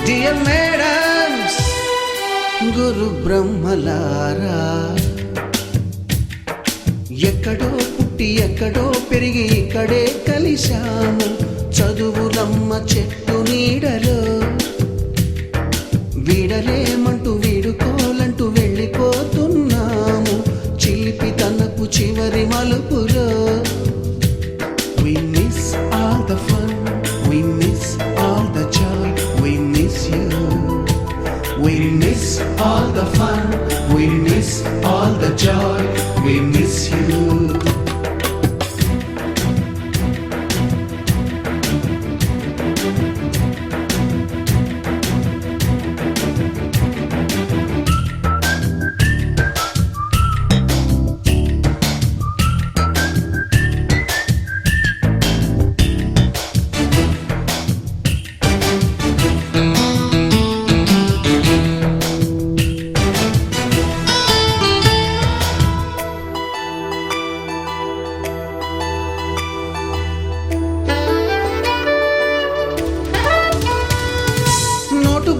Dear madams, గురు బ్రహ్మలారా, ఎక్కడో పుట్టి ఎక్కడో పెరిగి ఇక్కడే కలిశాము. చదువులమ్మ చెట్టు నీడలో వీడలేమంటూ వీడుకోలంటూ వెళ్ళిపోతున్నాము. చిలిపి తనపు చివరి మలుపులో we miss all the fun, we miss all the joy, we miss you. We miss all the fun, we miss all the joy, we miss you.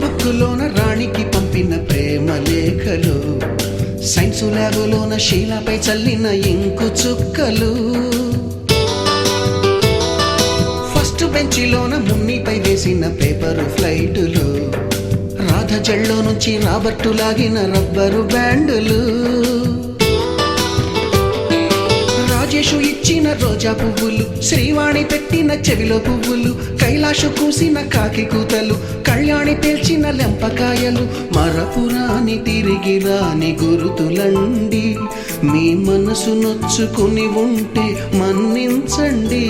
బుక్కులోన రాణికి పంపిన ప్రేమ లేఖలు, సైన్సు ల్యాబులోన శీలాపై చల్లిన ఇంకు చుక్కలు, ఫస్ట్ బెంచిలోన మున్నిపై వేసిన పేపరు ఫ్లైటులు, రాధ జల్లో నుంచి రాబర్టు లాగిన rubber బ్యాండులు, Rajesh ఇచ్చిన రోజా పువ్వులు, శ్రీవాణి పెట్టిన చెవిలో పువ్వులు, కైలాషు కూసిన కాకి కూతలు, కళ్యాణి పేల్చిన లెంపకాయలు, మరపురాని తిరిగి రాని గురుతులండి. మీ మనసు నొచ్చుకుని ఉంటే మన్నించండి.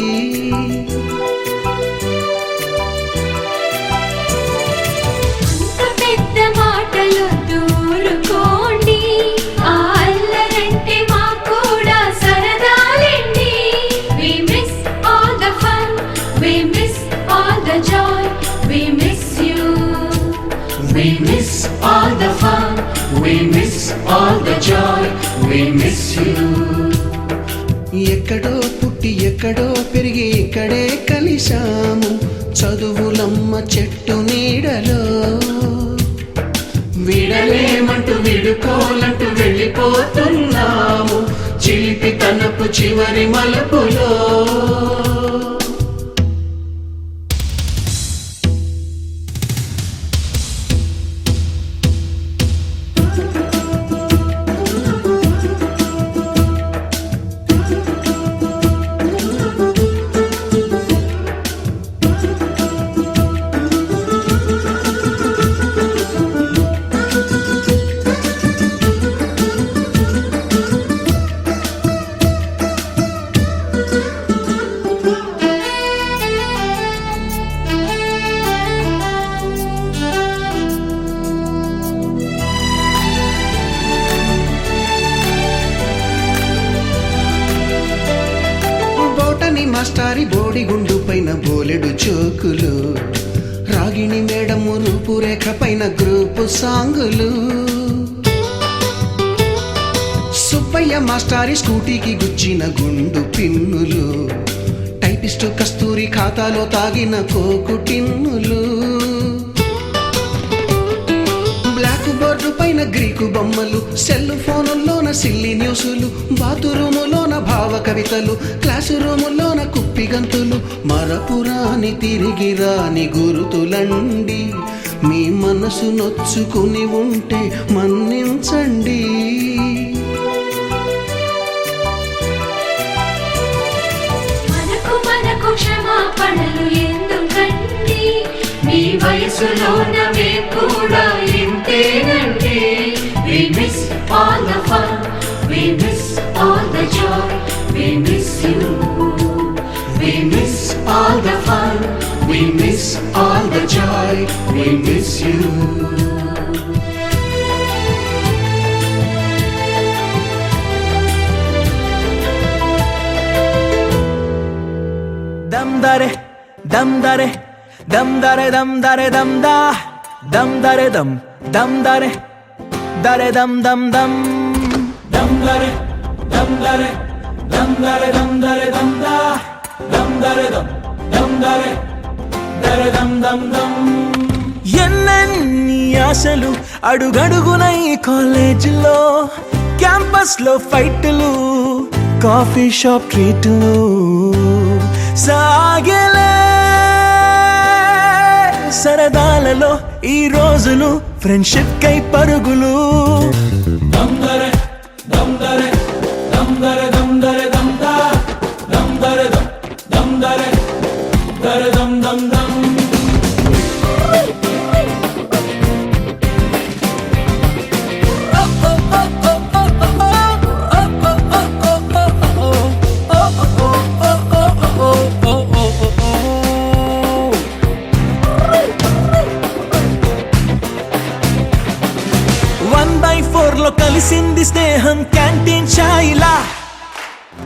We miss all the fun, we miss all the joy, we miss you. ఎక్కడో పుట్టి ఎక్కడో పెరిగి ఇక్కడే కలిశాము. చదువులమ్మ చెట్టు నీడలో వీడలేమంటూ వీడుకోలంటూ వెళ్ళిపోతున్నాము. చిలిపి తనపు చివరి మలుపులో మాస్టారి బోడిగుండు పైన బోలెడు చోకులు, రాగిణి మేడము రూపురేఖ పైన గ్రూపు సాంగులు, సుబ్బయ్య మాస్టారి స్కూటీకి గుచ్చిన గుండు పిన్నులు, టైపిస్టు కస్తూరి ఖాతాలో తాగిన కోకు టిన్నులు, బ్లాక్ బోర్డు పైన గ్రీకు బొమ్మలు, సెల్ ఫోనుల్లోన సిల్లి న్యూసులు, బాతురూములోన భావ కవితలు, క్లాసు రూములోన కుప్పి గంతులు, మరపురాని తిరిగి రాని గురుతులండి. మీ మనసు నొచ్చుకుని ఉంటే మన్నించండి. మనకు క్షమాపణలు ఎందుకండి, మీ వయసులోనవే కూడా ఇంతేనండి. We miss all the fun, we miss all the joy, we miss you. We miss all the fun, we miss all the joy, we miss you. Dam dare, dam dare, dam dare, dam dare, dam da, dam dare, dam dare, dare dam dam dam, dam dare, dam dare, dam dare, dam dare, dam da, dam dare, dam dare, dare dam dam dam. ఎన్నెన్ని ఆశలు అడుగడుగున ఈ కాలేజీలో, campus లో ఫైట్లు, coffee shop ట్రీట్లు సాగలే. సరదాలలో ఈ రోజులు friendship కై పరుగులు. దమ్దరే దమ్దరే దమ్దరే దమ్దరే దమ్దా దమ్దరే దమ్దరే దరే దమ్ దమ్ దమ్. కలిసింది స్నేహం క్యాంటీన్ ఛాయిలా,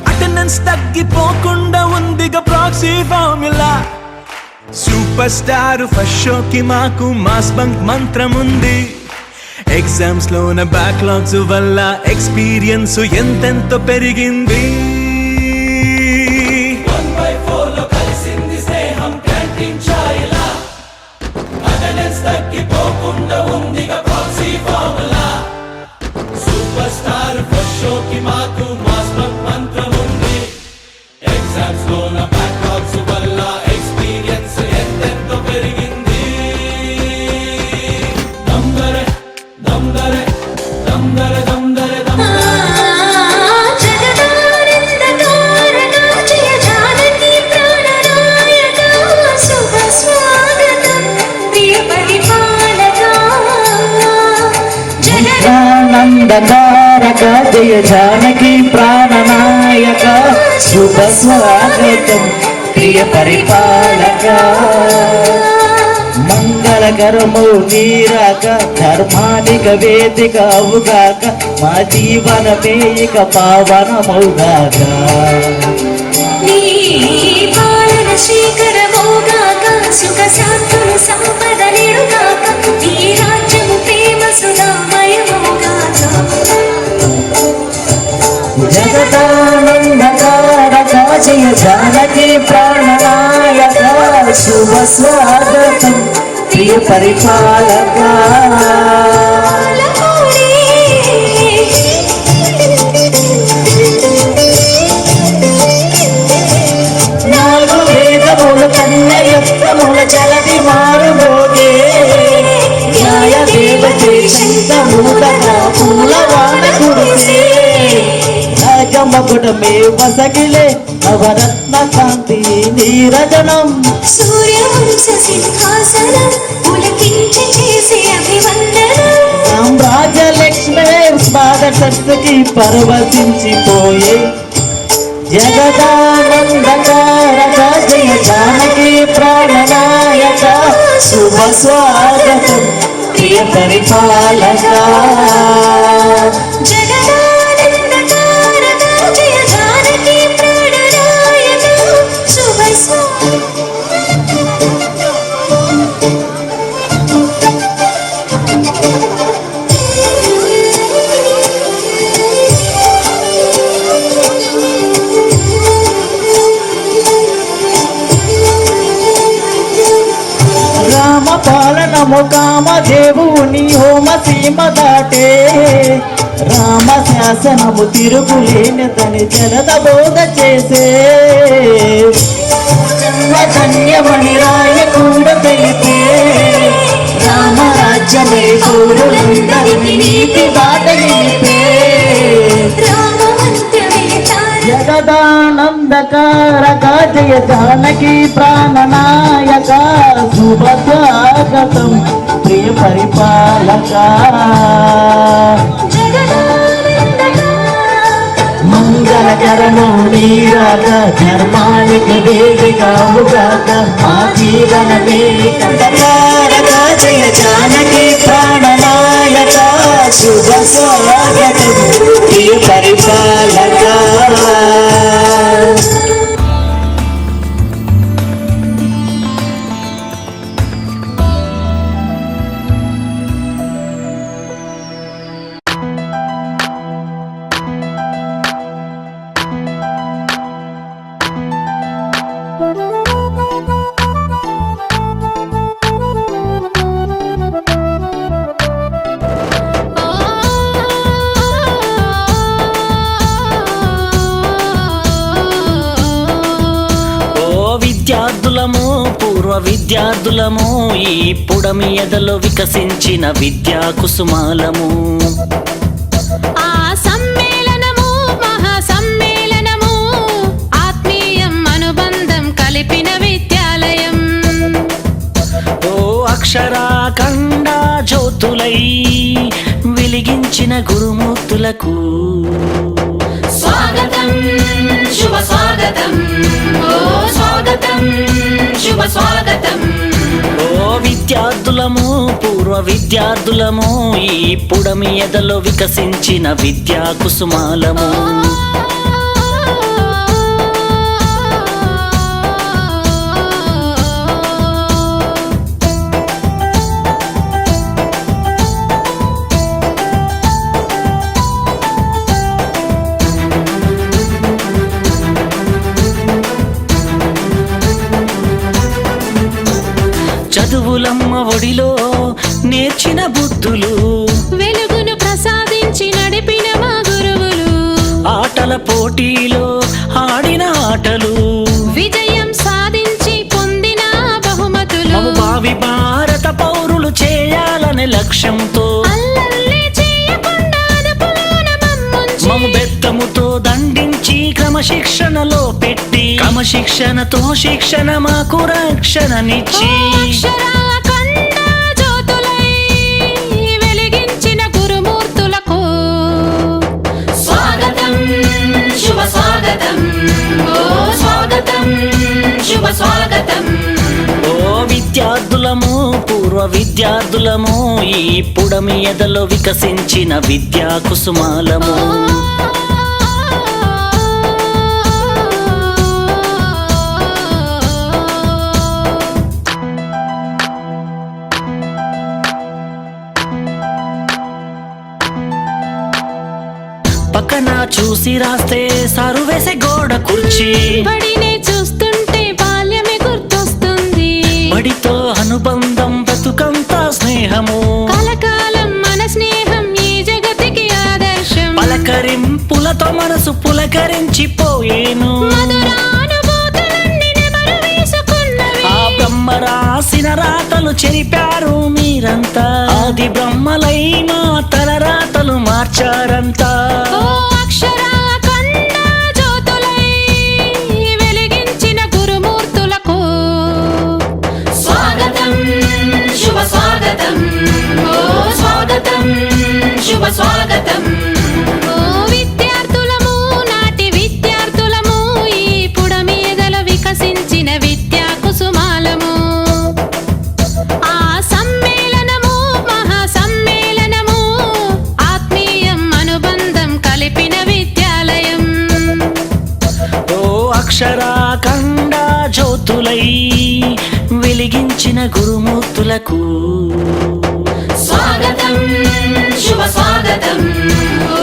అటెండెన్స్ తగ్గిపోకుండా ఉందిగా proxy formula. Super star first షోకి మాకు మాస్ బంక్ మంత్రం ఉంది. ఎగ్జామ్స్ లోన బ్యాక్లాగ్స్ వల్ల ఎక్స్పీరియన్స్ ఎంతెంతో పెరిగింది. 1/4 లో కలిసింది స్నేహం క్యాంటీన్ ఛాయిలా, అటెండెన్స్ తగ్గిపోకుండా ఉందిగా proxy formula. Super star first షోకి మాకు మాస్ బంక్ మంత్రం ఉంది. ఎగ్జామ్స్ లోన బ్యాక్లాగ్స్ వల్ల ఎక్స్పీరియన్స్ ఎంతెంతో పెరిగింది. దమ్దరే దమ్దరే దమ్దరే దమ్దరే దమ్దరే. నందకారక జయ జానకి ప్రాణనాయక, శుభ స్వాగతం ప్రియ పరిపాలక. మంగళకరము నీరాక, ధర్మానిక వేదిక అవుగాక, మా జీవనమే ఇక పావనమౌగాక. శ్రీకరమోగాక, సుఖ శాంతులు సంపద నిడుగాక, ఈ రాజ్యము ప్రేమ సుధామయమోగాక. జగదానందకారక జయ జానకి ప్రాణనాయక, శుభ స్వాగతం ప్రియ పరిపాలక. నాలుగు వేదముల కన్యయుక్తముల జలది మారుమోగే, న్యాయ దేవతే శంతమూతగా పూలవాన కురిసే. రాజమగుడమే వసగిలే నవరత్న కాంతి నీరజనం, సూర్యవంశ సింహాసనం పులకించి చేసే అభివందనం. సామ్రాజ్య లక్ష్మే పాద సరస్సుకి పరవశించిపోయే. జగదానందకారక జయ జానకి ప్రాణనాయక, శుభ స్వాగతం ప్రియ పరిపాలక. జగదానందకారక జయ జానకి ప్రాణనాయక, శుభ స్వాగతం. రామ పాలనము కామదేవుని హోమ సీమ దాటే, రామ శాసనము తిరుగులేనిదని జలద బోధ చేసే. జన్మధన్యమని రాయకుండా తెలిపే, రామరాజ్యమే పౌరులందరికీ నీతి బాట నిలిపే. జగదానందకారక జయ జానకి ప్రాణనాయక, శుభ స్వాగతం ప్రియ పరిపాలక. మంగళకరము నీరాక, ధర్మానికి వేదికావుగాక, మా జీవనమే కందకారక జయ జానకి ప్రాణనాయక, శుభ స్వాగతం ప్రియ పరిపాలక. విద్యార్థులము పూర్వ విద్యార్థులము ఈ పుడమి ఎదలో వికసించిన విద్యా కుసుమాలము. ఆ సమ్మేళనము మహా సమ్మేళనము ఆత్మీయం అనుబంధం కలిపిన విద్యాలయం. ఓ అక్షరాఖండ జ్యోతులై వెలిగించిన గురుమూర్తులకు స్వాగతం శుభ స్వాగతం, ఓ స్వాగతం శుభ స్వాగతం. ఓ విద్యార్థులము పూర్వ విద్యార్థులము ఈ పుడమి ఎదలో వికసించిన విద్యా కుసుమాలము. చదువులమ్మ ఒడిలో నేర్చిన బుద్ధులు, వెలుగును ప్రసాదించి నడిపిన మా గురువులు, ఆటల పోటీలో ఆడిన ఆటలు, విజయం సాధించి పొందిన బహుమతులు, మము భావి భారత పౌరులు చేయాలనే లక్ష్యంతో అల్లర్లే చేయకుండా అదుపులోన మమ్ముంచి, మము బెత్తముతో దండించి క్రమశిక్షణలో పెట్టి క్రమశిక్షణతో శిక్షణ మాకు రక్షణనిచ్చి అక్షరాఖండ జ్యోతులై వెలిగించిన గురుమూర్తులకు స్వాగతం శుభ స్వాగతం, ఓ స్వాగతం శుభ స్వాగతం. ఓ విద్యార్థులము పూర్వ విద్యార్థులము ఈ పుడమి ఎదలో వికసించిన విద్యా కుసుమాలము. పక్కన చూసి రాస్తే సారు వేసే గోడ కుర్చీ, బడినే చూస్తుంటే బాల్యమే గుర్తొస్తుంది, బడితో అనుబంధం బతుకంతా స్నేహము, కలకాలం మన స్నేహం ఈ జగతికి ఆదర్శం, పలకరింపులతో మనసు పులకరించిపోయేను, మధురానుభూతులన్నీ నెమరు వేసుకున్నవి, ఆ బ్రహ్మ రాసిన రాతలు చెరిపారు మీరంతా, ఆది బ్రహ్మలై మా తల రాతలు మార్చారంతా. ఓ అక్షరాఖండ జ్యోతులై వెలిగించిన గురుమూర్తులకు స్వాగతం శుభ స్వాగతం, ఓ స్వాగతం శుభ స్వాగతం. ఓ విద్యార్థులము నాటి విద్యార్థులము ఈ పుడమి ఎదలో వికసించిన విద్యా కుసుమాలము. ఆ సమ్మేళనము మహా సమ్మేళనము ఆత్మీయం అనుబంధం కలిపిన విద్యాలయం. ఓ అక్షరాఖండ జ్యోతులై వెలిగించిన గురుమూర్తులకు స్వాగతం శుభ స్వాగతం, ఓ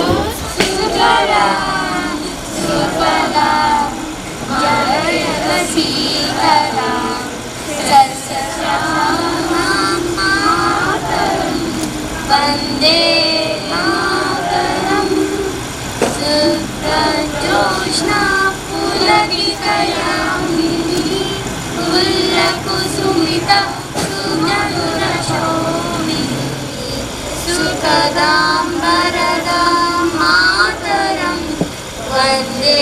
వందే మాతరం సుప్రజోష్ణా పులకితయామిని పుల్లకుసుమిత సుమధురశోభిని సుఖదాం వరదాం మాతరం వందే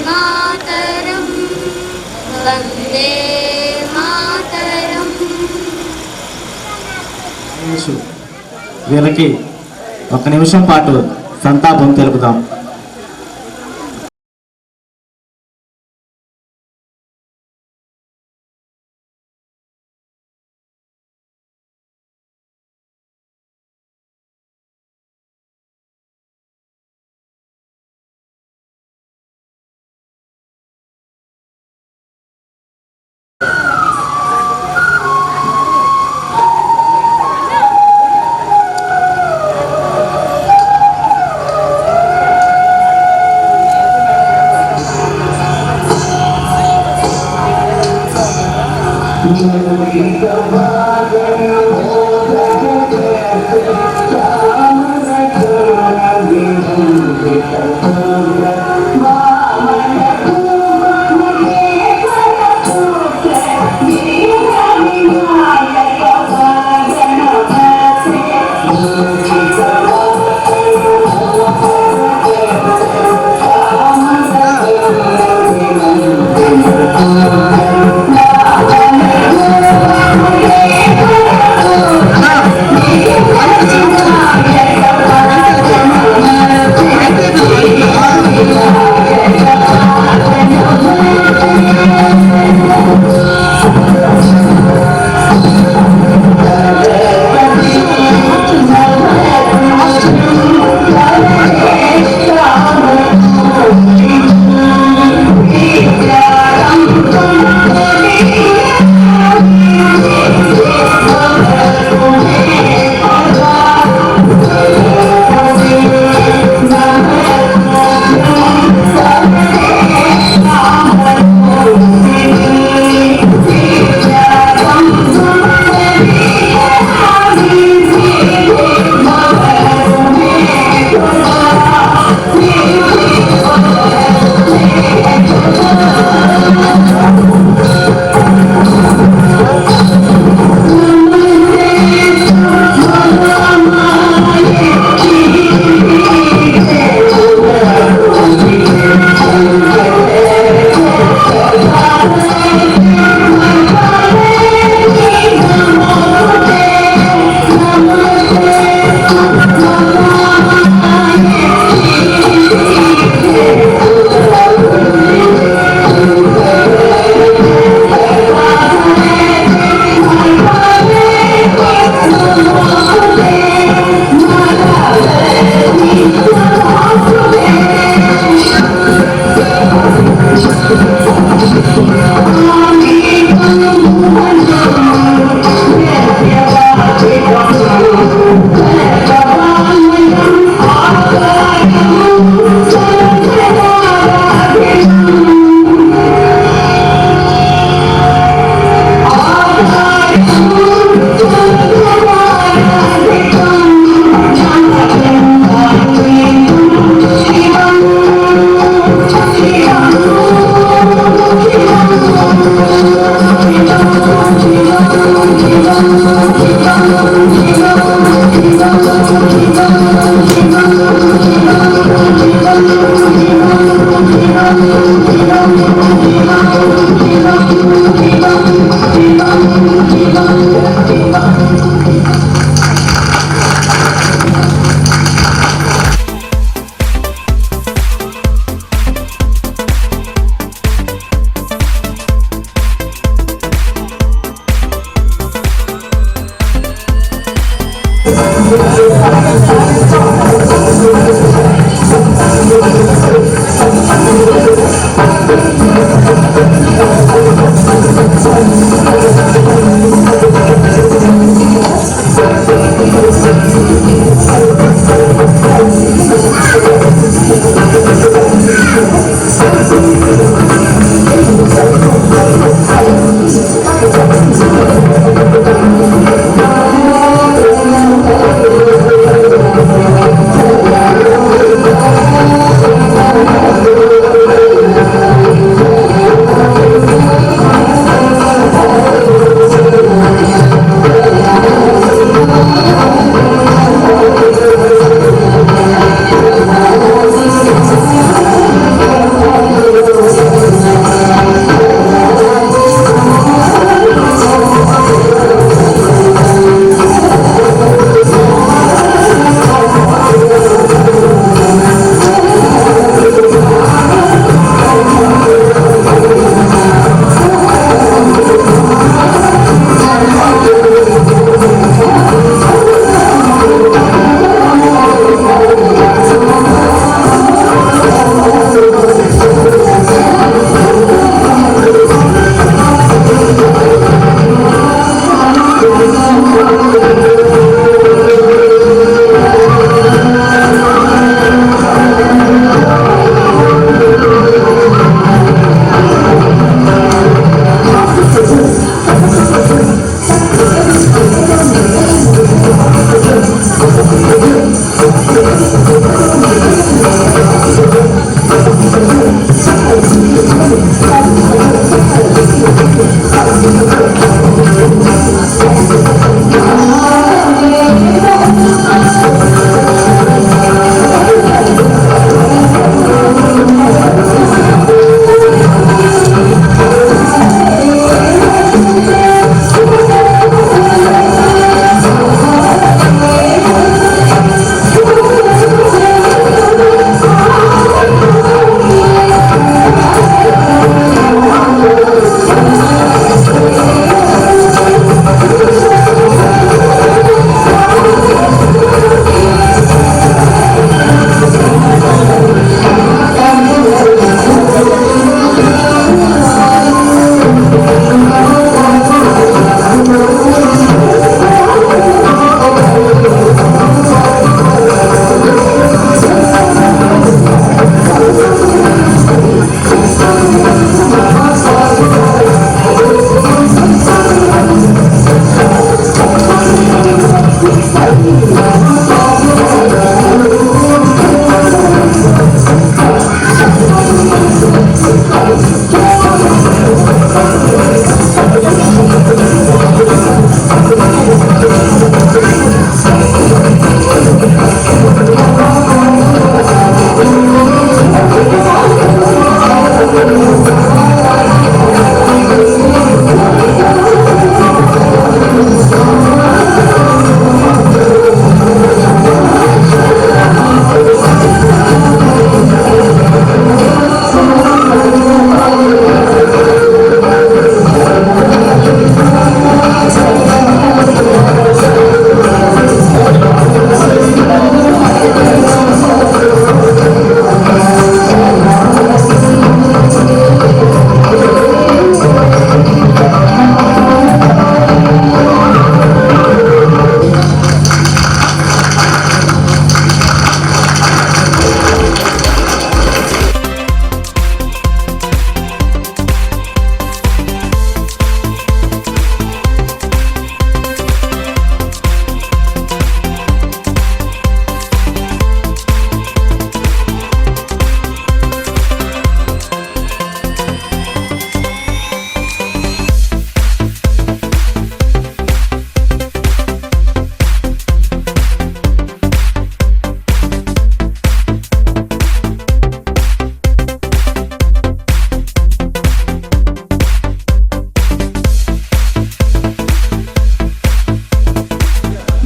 మాతరం వందే మాతరం. వీళ్ళకి ఒక నిమిషం పాటు సంతాపం తెలుపుదాం.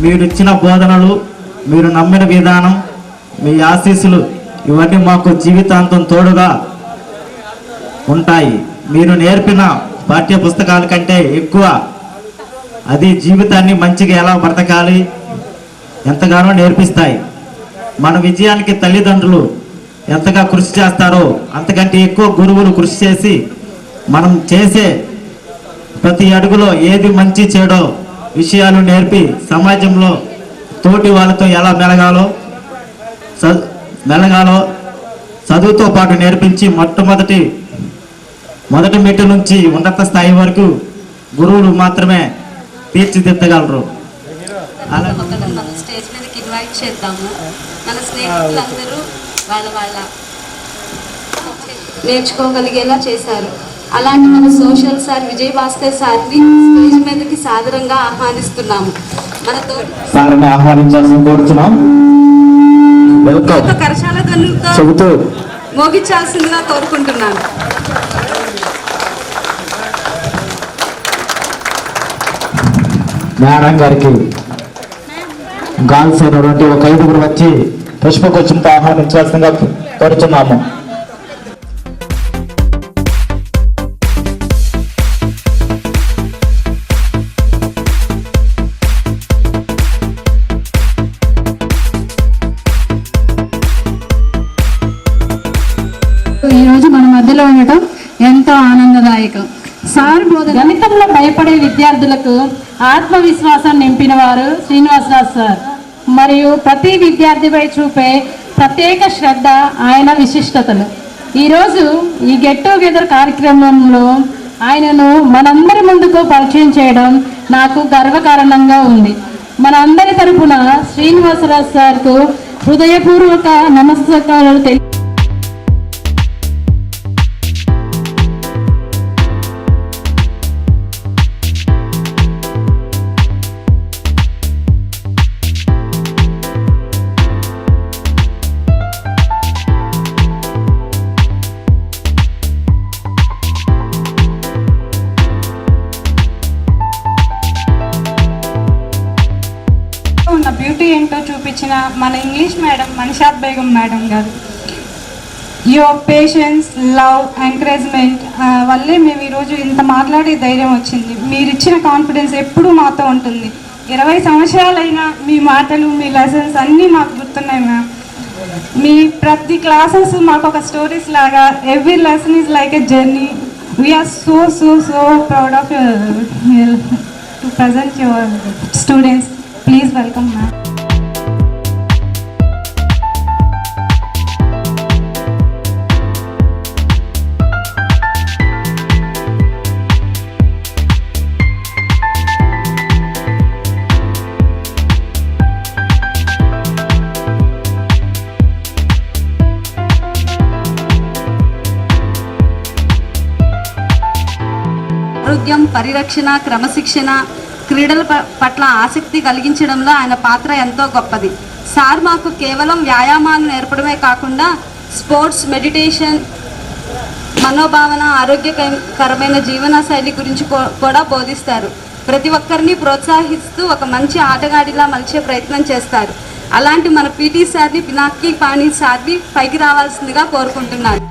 మీరు ఇచ్చిన బోధనలు, మీరు నమ్మిన విధానం, మీ ఆశీస్సులు ఇవన్నీ మాకు జీవితాంతం తోడుగా ఉంటాయి. మీరు నేర్పిన పాఠ్య పుస్తకాల కంటే ఎక్కువ అది జీవితాన్ని మంచిగా ఎలా బ్రతకాలి, ఎంతగానో నేర్పిస్తాయి. మన విజయానికి తల్లిదండ్రులు ఎంతగా కృషి చేస్తారో అంతకంటే ఎక్కువ గురువులు కృషి చేసి మనం చేసే ప్రతి అడుగులో ఏది మంచి చెడో విషయాలు నేర్పి సమాజంలో తోటి వాళ్ళతో ఎలా మెలగాలో చదువుతో పాటు నేర్పించి మొదటి మెట్టు నుంచి ఉన్నత స్థాయి వరకు గురువులు మాత్రమే తీర్చిదిద్దగలరు. అలా మనం స్టేజ్ మీదకి ఇన్వైట్ చేద్దాము. మన స్నేహితులందరూ వాళ్ళ నేర్చుకోగలిగేలా చేశారు. అలాంటి మన సోషల్ సార్ విజయ్ భాస్కర్ సార్ని స్టేజ్ మీదకి సాదరంగా ఆహ్వానిస్తున్నాము. మనతో సార్ని ఆహ్వానించాల్సిన కోరుతున్నాం. కరశాల ధ్వనులతో మోగించాల్సిందిగా కోరుకుంటున్నాను. మేడం గారికి గాల్స్ అయినటువంటి ఒక 5గురు వచ్చి పుష్పగుచ్చంతో ఆహ్వానించాల్సిందిగా కోరుతున్నాము. ఈరోజు మన మధ్యలో ఉండటం ఎంతో ఆనందదాయకం. సార్ గణితంలో భయపడే విద్యార్థులకు ఆత్మవిశ్వాసం నింపిన వారు శ్రీనివాసరావు సార్. మరియు ప్రతి విద్యార్థిపై చూపే ప్రత్యేక శ్రద్ధ ఆయన విశిష్టతలు. ఈరోజు ఈ గెట్ టుగెదర్ కార్యక్రమంలో ఆయనను మనందరి ముందుకు పరిచయం చేయడం నాకు గర్వకారణంగా ఉంది. మన అందరి తరపున శ్రీనివాసరావు సార్కు హృదయపూర్వక నమస్కారాలు తెలియ. ఉన్న బ్యూటీ ఏంటో చూపించిన మన ఇంగ్లీష్ మేడం మనిషాద్ బేగం మేడం గారు, యువర్ పేషెన్స్, లవ్, ఎంకరేజ్మెంట్ వల్లే మేము ఈరోజు ఇంత మాట్లాడే ధైర్యం వచ్చింది. మీరు ఇచ్చిన కాన్ఫిడెన్స్ ఎప్పుడూ మాతో ఉంటుంది. 20 సంవత్సరాలైనా మీ మాటలు, మీ లెసన్స్ అన్నీ మాకు గుర్తున్నాయి మ్యామ్. మీ ప్రతి క్లాసెస్ మాకు ఒక స్టోరీస్ లాగా. Every lesson is like a journey. We are so proud of to present your students. Please welcome ma'am. ఆరోగ్యం, పరిరక్షణ, క్రమశిక్షణ, క్రీడల పట్ల ఆసక్తి కలిగించడంలో ఆయన పాత్ర ఎంతో గొప్పది. సార్ మాకు కేవలం వ్యాయామాలు నేర్పడమే కాకుండా స్పోర్ట్స్, మెడిటేషన్, మనోభావన, ఆరోగ్యకరమైన జీవన శైలి గురించి కూడా బోధిస్తారు. ప్రతి ఒక్కరిని ప్రోత్సహిస్తూ ఒక మంచి ఆటగాడిలా మలిచే ప్రయత్నం చేస్తారు. అలాంటి మన పీటీ సార్ని, పినాకీ పాణి సార్ని పైకి రావాల్సిందిగా కోరుకుంటున్నాను.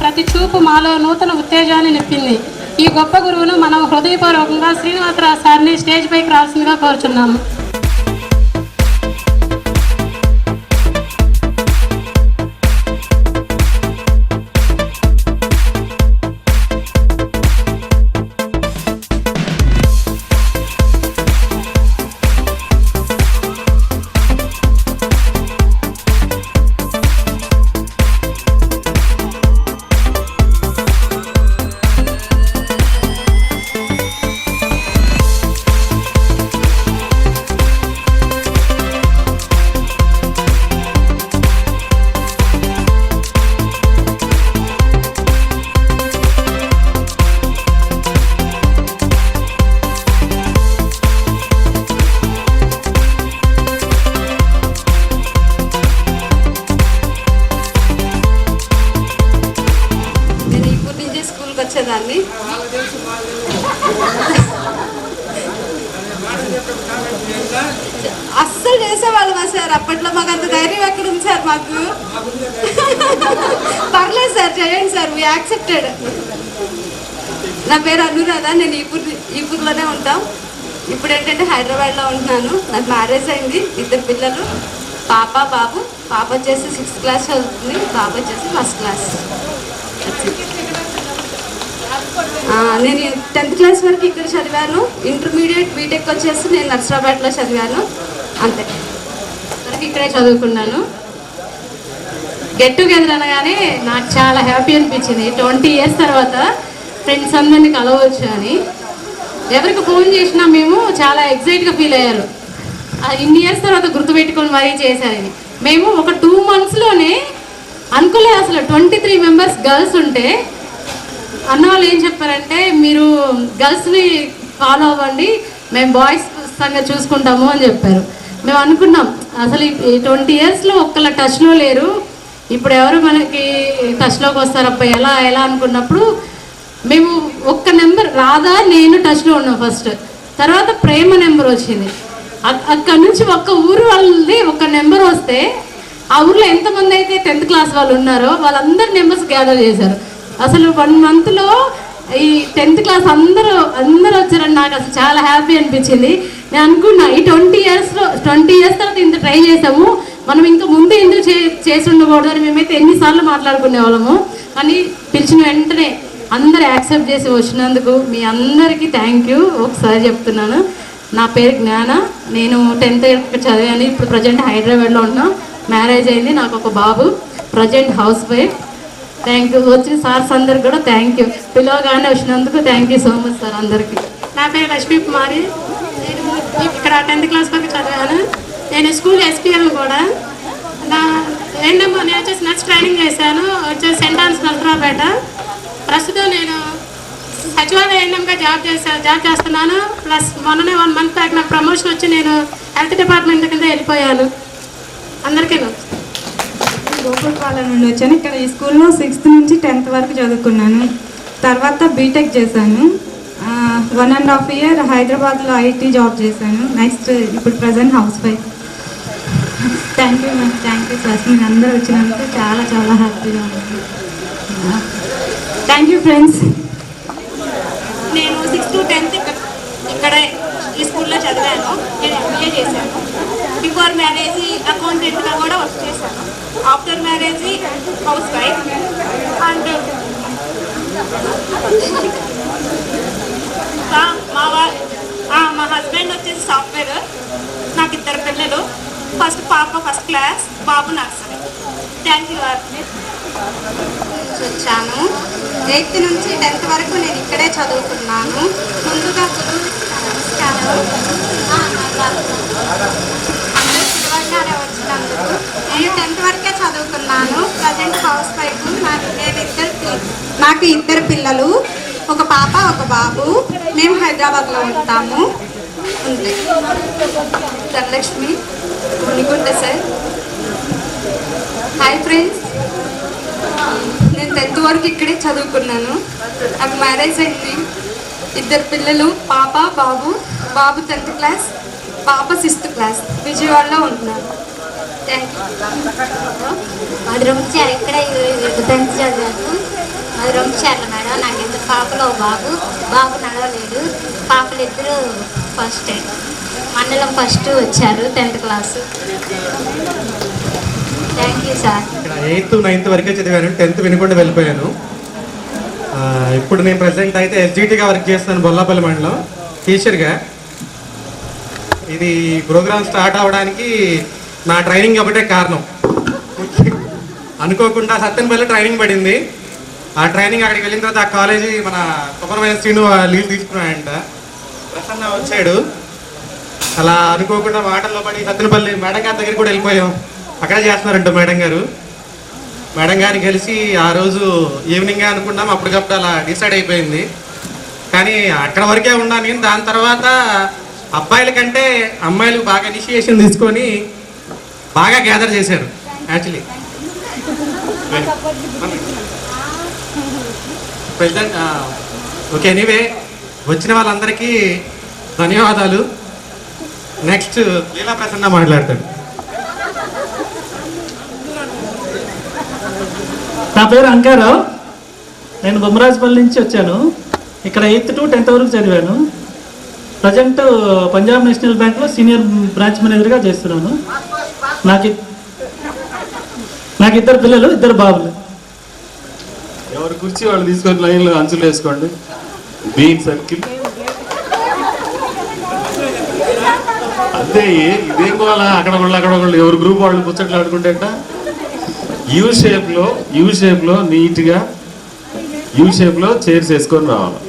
ప్రతి చూపు మాలో నూతన ఉత్తేజాన్ని నింపింది. ఈ గొప్ప గురువును మనం హృదయపూర్వకంగా శ్రీనివాసరావు సార్ని స్టేజ్ పైకి రావాల్సిందిగా కోరుచున్నాము. వచ్చేదాన్ని. అస్సలు చేసేవాళ్ళమా సార్? అప్పట్లో మాకు అంత ధైర్యం ఎక్కడ ఉంది సార్? మాకు పర్లేదు సార్, చేయండి సార్, వీ యాక్సెప్టెడ్. నా పేరు అనురాధ, నేను ఈపూర్లోనే ఉంటాం. ఇప్పుడు ఏంటంటే హైదరాబాద్లో ఉంటున్నాను. నాకు మ్యారేజ్ అయింది, 2 పిల్లలు, పాప బాబు. పాప వచ్చేసి 6th క్లాస్ చదువుతుంది, బాబు వచ్చేసి 1st క్లాస్. నేను 10th క్లాస్ వరకు ఇక్కడ చదివాను. ఇంటర్మీడియట్ బీటెక్ వచ్చేసి నేను నర్సరాబాద్లో చదివాను, అంతే. వరకు ఇక్కడే చదువుకున్నాను. గెట్ టుగెదర్ అనగానే నాకు చాలా హ్యాపీ అనిపించింది. 20 years తర్వాత ఫ్రెండ్స్ అందరినీ కలవచ్చు అని. ఎవరికి ఫోన్ చేసినా మేము చాలా ఎగ్జైట్గా ఫీల్ అయ్యారు. ఇన్ని ఇయర్స్ తర్వాత గుర్తుపెట్టుకొని మరీ చేశారని. మేము ఒక 2 monthsలోనే అనుకోలేదు అసలు. 23 members గర్ల్స్ ఉంటే అన్న వాళ్ళు ఏం చెప్పారంటే, మీరు గర్ల్స్ని ఫాలో అవ్వండి, మేము బాయ్స్ సంగతి చూసుకుంటాము అని చెప్పారు. మేము అనుకున్నాం అసలు ఈ 20 yearsలో ఒక్కళ్ళ టచ్లో లేరు, ఇప్పుడు ఎవరు మనకి టచ్లోకి వస్తారు అబ్బాయి ఎలా అనుకున్నప్పుడు మేము ఒక్క నెంబర్ రాధా నేను టచ్లో ఉన్నాం ఫస్ట్. తర్వాత ప్రేమ నెంబర్ వచ్చింది. అక్కడ నుంచి ఒక్క ఊరు వాళ్ళది ఒక నెంబర్ వస్తే ఆ ఊర్లో ఎంతమంది అయితే 10th క్లాస్ వాళ్ళు ఉన్నారో వాళ్ళందరి నెంబర్స్ గ్యాదర్ చేశారు. అసలు 1 monthలో ఈ 10th క్లాస్ అందరూ వచ్చారని నాకు అసలు చాలా హ్యాపీ అనిపించింది. నేను అనుకున్నా ఈ 20 years తర్వాత ఇంత ట్రై చేసాము, మనం ఇంకా ముందు ఎందుకు చేసి ఉండకూడదు అని మేమైతే ఎన్నిసార్లు మాట్లాడుకునే వాళ్ళము. కానీ పిలిచిన వెంటనే అందరు యాక్సెప్ట్ చేసి వచ్చినందుకు మీ అందరికీ థ్యాంక్ యూ. ఒకసారి చెప్తున్నాను, నా పేరు జ్ఞాన, నేను 10th చదివాను. ఇప్పుడు ప్రజెంట్ హైదరాబాద్లో ఉన్నా. మ్యారేజ్ అయింది, నాకు ఒక బాబు, present housewife. Thank you. వచ్చిన సార్స్ అందరికి కూడా థ్యాంక్ యూ. పిలవగానే వచ్చినందుకు thank you so much sir అందరికీ. నా పేరు లక్ష్మీ కుమారి, నేను ఇక్కడ 10th క్లాస్ వరకు చదివాను. నేను స్కూల్ ఎస్పీఎల్ కూడా. నేను వచ్చేసి నర్స్ ట్రైనింగ్ చేశాను, వచ్చేసి సెంట్ ఆన్స్ నల్సరాపేట. ప్రస్తుతం నేను సచివాలయ ఎన్ఎంగా జాబ్ చేస్తున్నాను. ప్లస్ మొన్ననే 1 month బ్యాక్ నాకు ప్రమోషన్ వచ్చి నేను హెల్త్ డిపార్ట్మెంట్ కింద వెళ్ళిపోయాను. అందరికీ గోపురపాలెం నుండి వచ్చాను. ఇక్కడ ఈ స్కూల్లో 6th నుంచి 10th వరకు చదువుకున్నాను. తర్వాత బీటెక్ చేశాను. 1.5 year హైదరాబాద్లో ఐటీ జాబ్ చేశాను. నెక్స్ట్ ఇప్పుడు present housewife. Thank you ma'am, thank you sir. మీరు అందరూ వచ్చినందుకు చాలా చాలా హ్యాపీగా ఉంది. Thank you friends. నేను 6th to 10th ఇక్కడే ఈ స్కూల్లో చదివాను. నేను ఎంబీఏ చేశాను. బిఫోర్ మ్యారేజ్ అకౌంటెంట్గా కూడా వర్క్ చేశాను. After marriage house wife. And మా హస్బెండ్ వచ్చేసి సాఫ్ట్వేర్. నాకు 2 పిల్లలు. ఫస్ట్ పాప 1st class, Babu nursery. Thank you. వచ్చాను 8th నుంచి 10th వరకు నేను ఇక్కడే చదువుకున్నాను. ముందుగా నమస్కారం. అందరూ పిలవగానే వచ్చినందుకు. నేను 10th వరకే చదువుకున్నాను. Present house wife. నాకు 2 పిల్లలు, ఒక పాప ఒక బాబు. మేము హైదరాబాద్లో ఉంటాము. ఉంది ధనలక్ష్మి మునిగుంట సార్. హాయ్ ఫ్రెండ్స్, నేను 10th వరకు ఇక్కడే చదువుకున్నాను. నాకు మ్యారేజ్ అయింది. 2 పిల్లలు, పాప బాబు. బాబు 10th క్లాస్, పాప 6th క్లాస్. విజయవాడలో ఉంటున్నాను. Thank you. అది రొంచారు. ఇక్కడ 10th చదివాను. అది రొంచారు మేడం. నాకు 2 పాపలు, బాబు నడవలేడు. పాపలు 2 ఫస్ట్ మండలం ఫస్ట్ వచ్చారు 10th class. Thank you sir. ఇక్కడ 8th, 9th వరకే చదివాను. 10th వినకుండా వెళ్ళిపోయాను. ఇప్పుడు నేను ప్రజెంట్ అయితే ఎస్జిటిగా వర్క్ చేస్తాను బొల్లాపల్లి మండలం టీచర్గా. ఇది ప్రోగ్రామ్ స్టార్ట్ అవ్వడానికి నా ట్రైనింగ్ ఒకటే కారణం. అనుకోకుండా సత్యనపల్లి ట్రైనింగ్ పడింది. ఆ ట్రైనింగ్ అక్కడికి వెళ్ళిన తర్వాత ఆ కాలేజీ మన కొబ్బరమైన శ్రీను లీవ్ తీసుకున్నాడంట. ప్రసన్న వచ్చాడు. అలా అనుకోకుండా మాటల్లో పడి సత్యనపల్లి మేడం గారి దగ్గరికి కూడా వెళ్ళిపోయాం. అక్కడే చేస్తున్నారంట మేడం గారు. మేడం గారిని కలిసి ఆ రోజు ఈవినింగే అనుకున్నాం. అప్పటికప్పుడు అలా డిసైడ్ అయిపోయింది. కానీ అక్కడ వరకే ఉన్నాను నేను. దాని తర్వాత అబ్బాయిల కంటే అమ్మాయిలు బాగా ఇనిషియేషన్ తీసుకొని బాగా గ్యాదర్ చేశారు. యాక్చువల్లీ ప్రెసిడెంట్ ఓకే ఎనీవే వచ్చిన వాళ్ళందరికీ ధన్యవాదాలు. నెక్స్ట్ లీలా ప్రసన్న మాట్లాడతాడు. నా పేరు అంకారావు. నేను బొమ్మరాజపల్లి నుంచి వచ్చాను. ఇక్కడ 8th to 10th వరకు చదివాను. ప్రజెంట్ పంజాబ్ నేషనల్ బ్యాంక్లో సీనియర్ బ్రాంచ్ మేనేజర్గా చేస్తున్నాను. నాకు 2 పిల్లలు, 2 బాబులు. ఎవరి కుర్చీ వాళ్ళు తీసుకొని లైన్లో అంచులు వేసుకోండి. బీన్ సర్కిల్ అంతే. ఇదేం కావాలా అక్కడ వాళ్ళు ఎవరి గ్రూప్ వాళ్ళు ముచ్చట్లు ఆడుకుంటే యూ షేప్లో నీట్గా యూ షేప్లో చైర్స్ వేసుకొని రావాలి.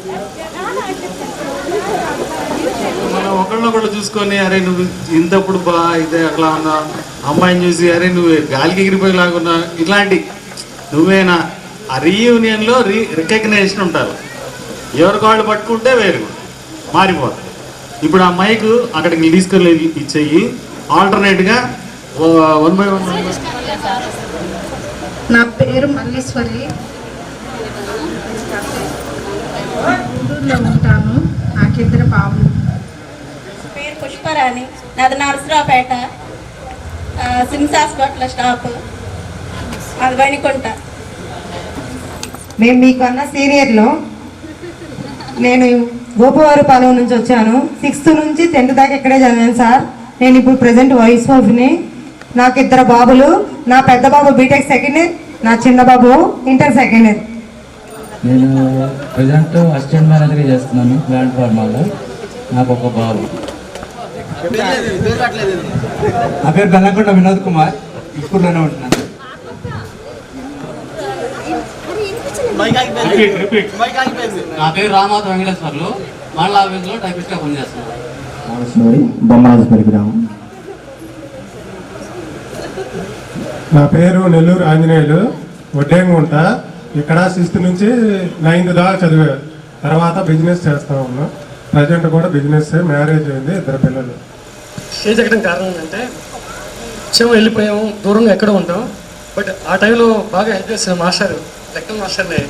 మనం ఒకళ్ళొకళ్ళు చూసుకొని అరే నువ్వు ఇంతప్పుడు ఇదే అట్లా ఉన్నా, అమ్మాయిని చూసి అరే నువ్వు గాలికి ఎగిరిపోయేలాగున్నా, ఇట్లాంటి నువ్వేనా ఆ రీయూనియన్లో రికగ్నైజేషన్ ఉంటారు. ఎవరికి వాళ్ళు పట్టుకుంటే వేరు మారిపోతుంది. ఇప్పుడు ఆ మైక్ అక్కడికి తీసుకెళ్ళి ఇచ్చేయి. ఆల్టర్నేట్గా 1 by 1. నా పేరు మల్లీశ్వరి, ఊళ్ళో ఉంటాను. నాకు 2 బాబులు. పేరు పుష్పరాణి, నాది నరసరావుపేట, సిమ్స్ హాస్పిటల్ స్టాప్, అది వణికుంట. మేము మీకన్నా సీనియర్లో. నేను గోపవారిపాలెం నుంచి వచ్చాను. 6th నుంచి 10th దాకా ఇక్కడే చదివాను సార్. నేను ఇప్పుడు ప్రజెంట్ వైస్ వైఫ్ని. నాకు 2 బాబులు. నా పెద్ద బాబు బీటెక్ 2nd ఇయర్, నా చిన్న బాబు ఇంటర్ 2nd ఇయర్. నేను ప్రజెంట్ అసిస్టెంట్ మేనేజర్గా చేస్తున్నాను ప్లాంట్ ఫార్మాలో. నాకు 1 బాబు. నా పేరు బెల్లంకొండ వినోద్ కుమార్, ఇప్పుడులోనే ఉంటున్నాను. నా పేరు రామాధ వెంకటేశ్వర్లు, మండల ఆఫీస్లో టైపిస్ట్గా పనిచేస్తున్నాను. బొమ్మరాజపల్లి గ్రామం. నా పేరు నెల్లూరు ఆంజనేయులు, వడ్డేంగుంట. ఇక్కడ 6th నుంచి 9th దాకా చదివాను. తర్వాత బిజినెస్ చేస్తా ఉన్నాం. ప్రజెంట్ కూడా బిజినెస్. మ్యారేజ్ అయింది, 2 పిల్లలు. స్టేజ్ ఎక్కడం కారణం ఏంటంటే వెళ్ళిపోయాము, దూరంగా ఎక్కడ ఉంటాం. బట్ ఆ టైంలో బాగా హెల్ప్ చేసిన మాస్టర్, లెక్కల మాస్టర్ని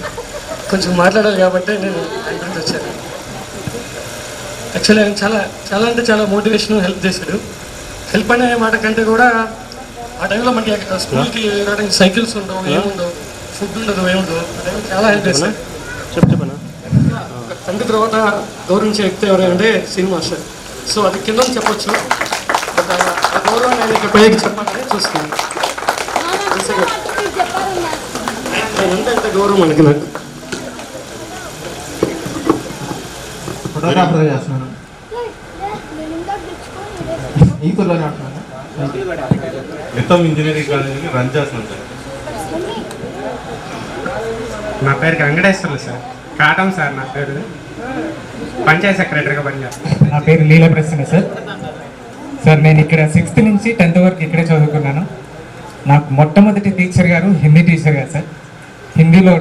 కొంచెం మాట్లాడాలి కాబట్టి నేను ఆయన గురించి వచ్చాను. యాక్చువల్లీ ఆయన చాలా అంటే చాలా మోటివేషన్ హెల్ప్ చేశాడు. హెల్ప్ అనే మాట కంటే కూడా ఆ టైంలో మనకి స్కూల్కి రావడానికి సైకిల్స్ ఉండవు, ఏముండవు, ఫుడ్ ఉండదు, ఏముండవు. ఆ టైంలో చాలా హెల్ప్ చేశాడు. చెప్పనా తండ్రి తర్వాత గౌరవించే వ్యక్తి ఎవరంటే శ్రీను మాస్టర్. సో అది కింద చెప్పొచ్చు. ఆ గౌరవం నేను పైకి చెప్పాలని చూస్తున్నాను. ఎంత గౌరవం మనకి. నాకు ఫోటోగ్రాఫర్గా చేస్తున్నాను. ఈతూరులోనే ఉంటున్నాను. ఇంజనీరింగ్ కాలేజీకి రన్ చేస్తున్నాను సార్. నా పేరు వెంకటేశ్వర్లు సార్, కాటం సార్. నా పేరు పంచాయత్ సెక్రటరీగా పనిచేస్తాను. నా పేరు లీలా ప్రసన్న సార్. సార్ నేను ఇక్కడ 6th నుంచి 10th వరకు ఇక్కడే చదువుకున్నాను. నాకు మొట్టమొదటి టీచర్ గారు హిందీ టీచర్ గారు సార్. హిందీలో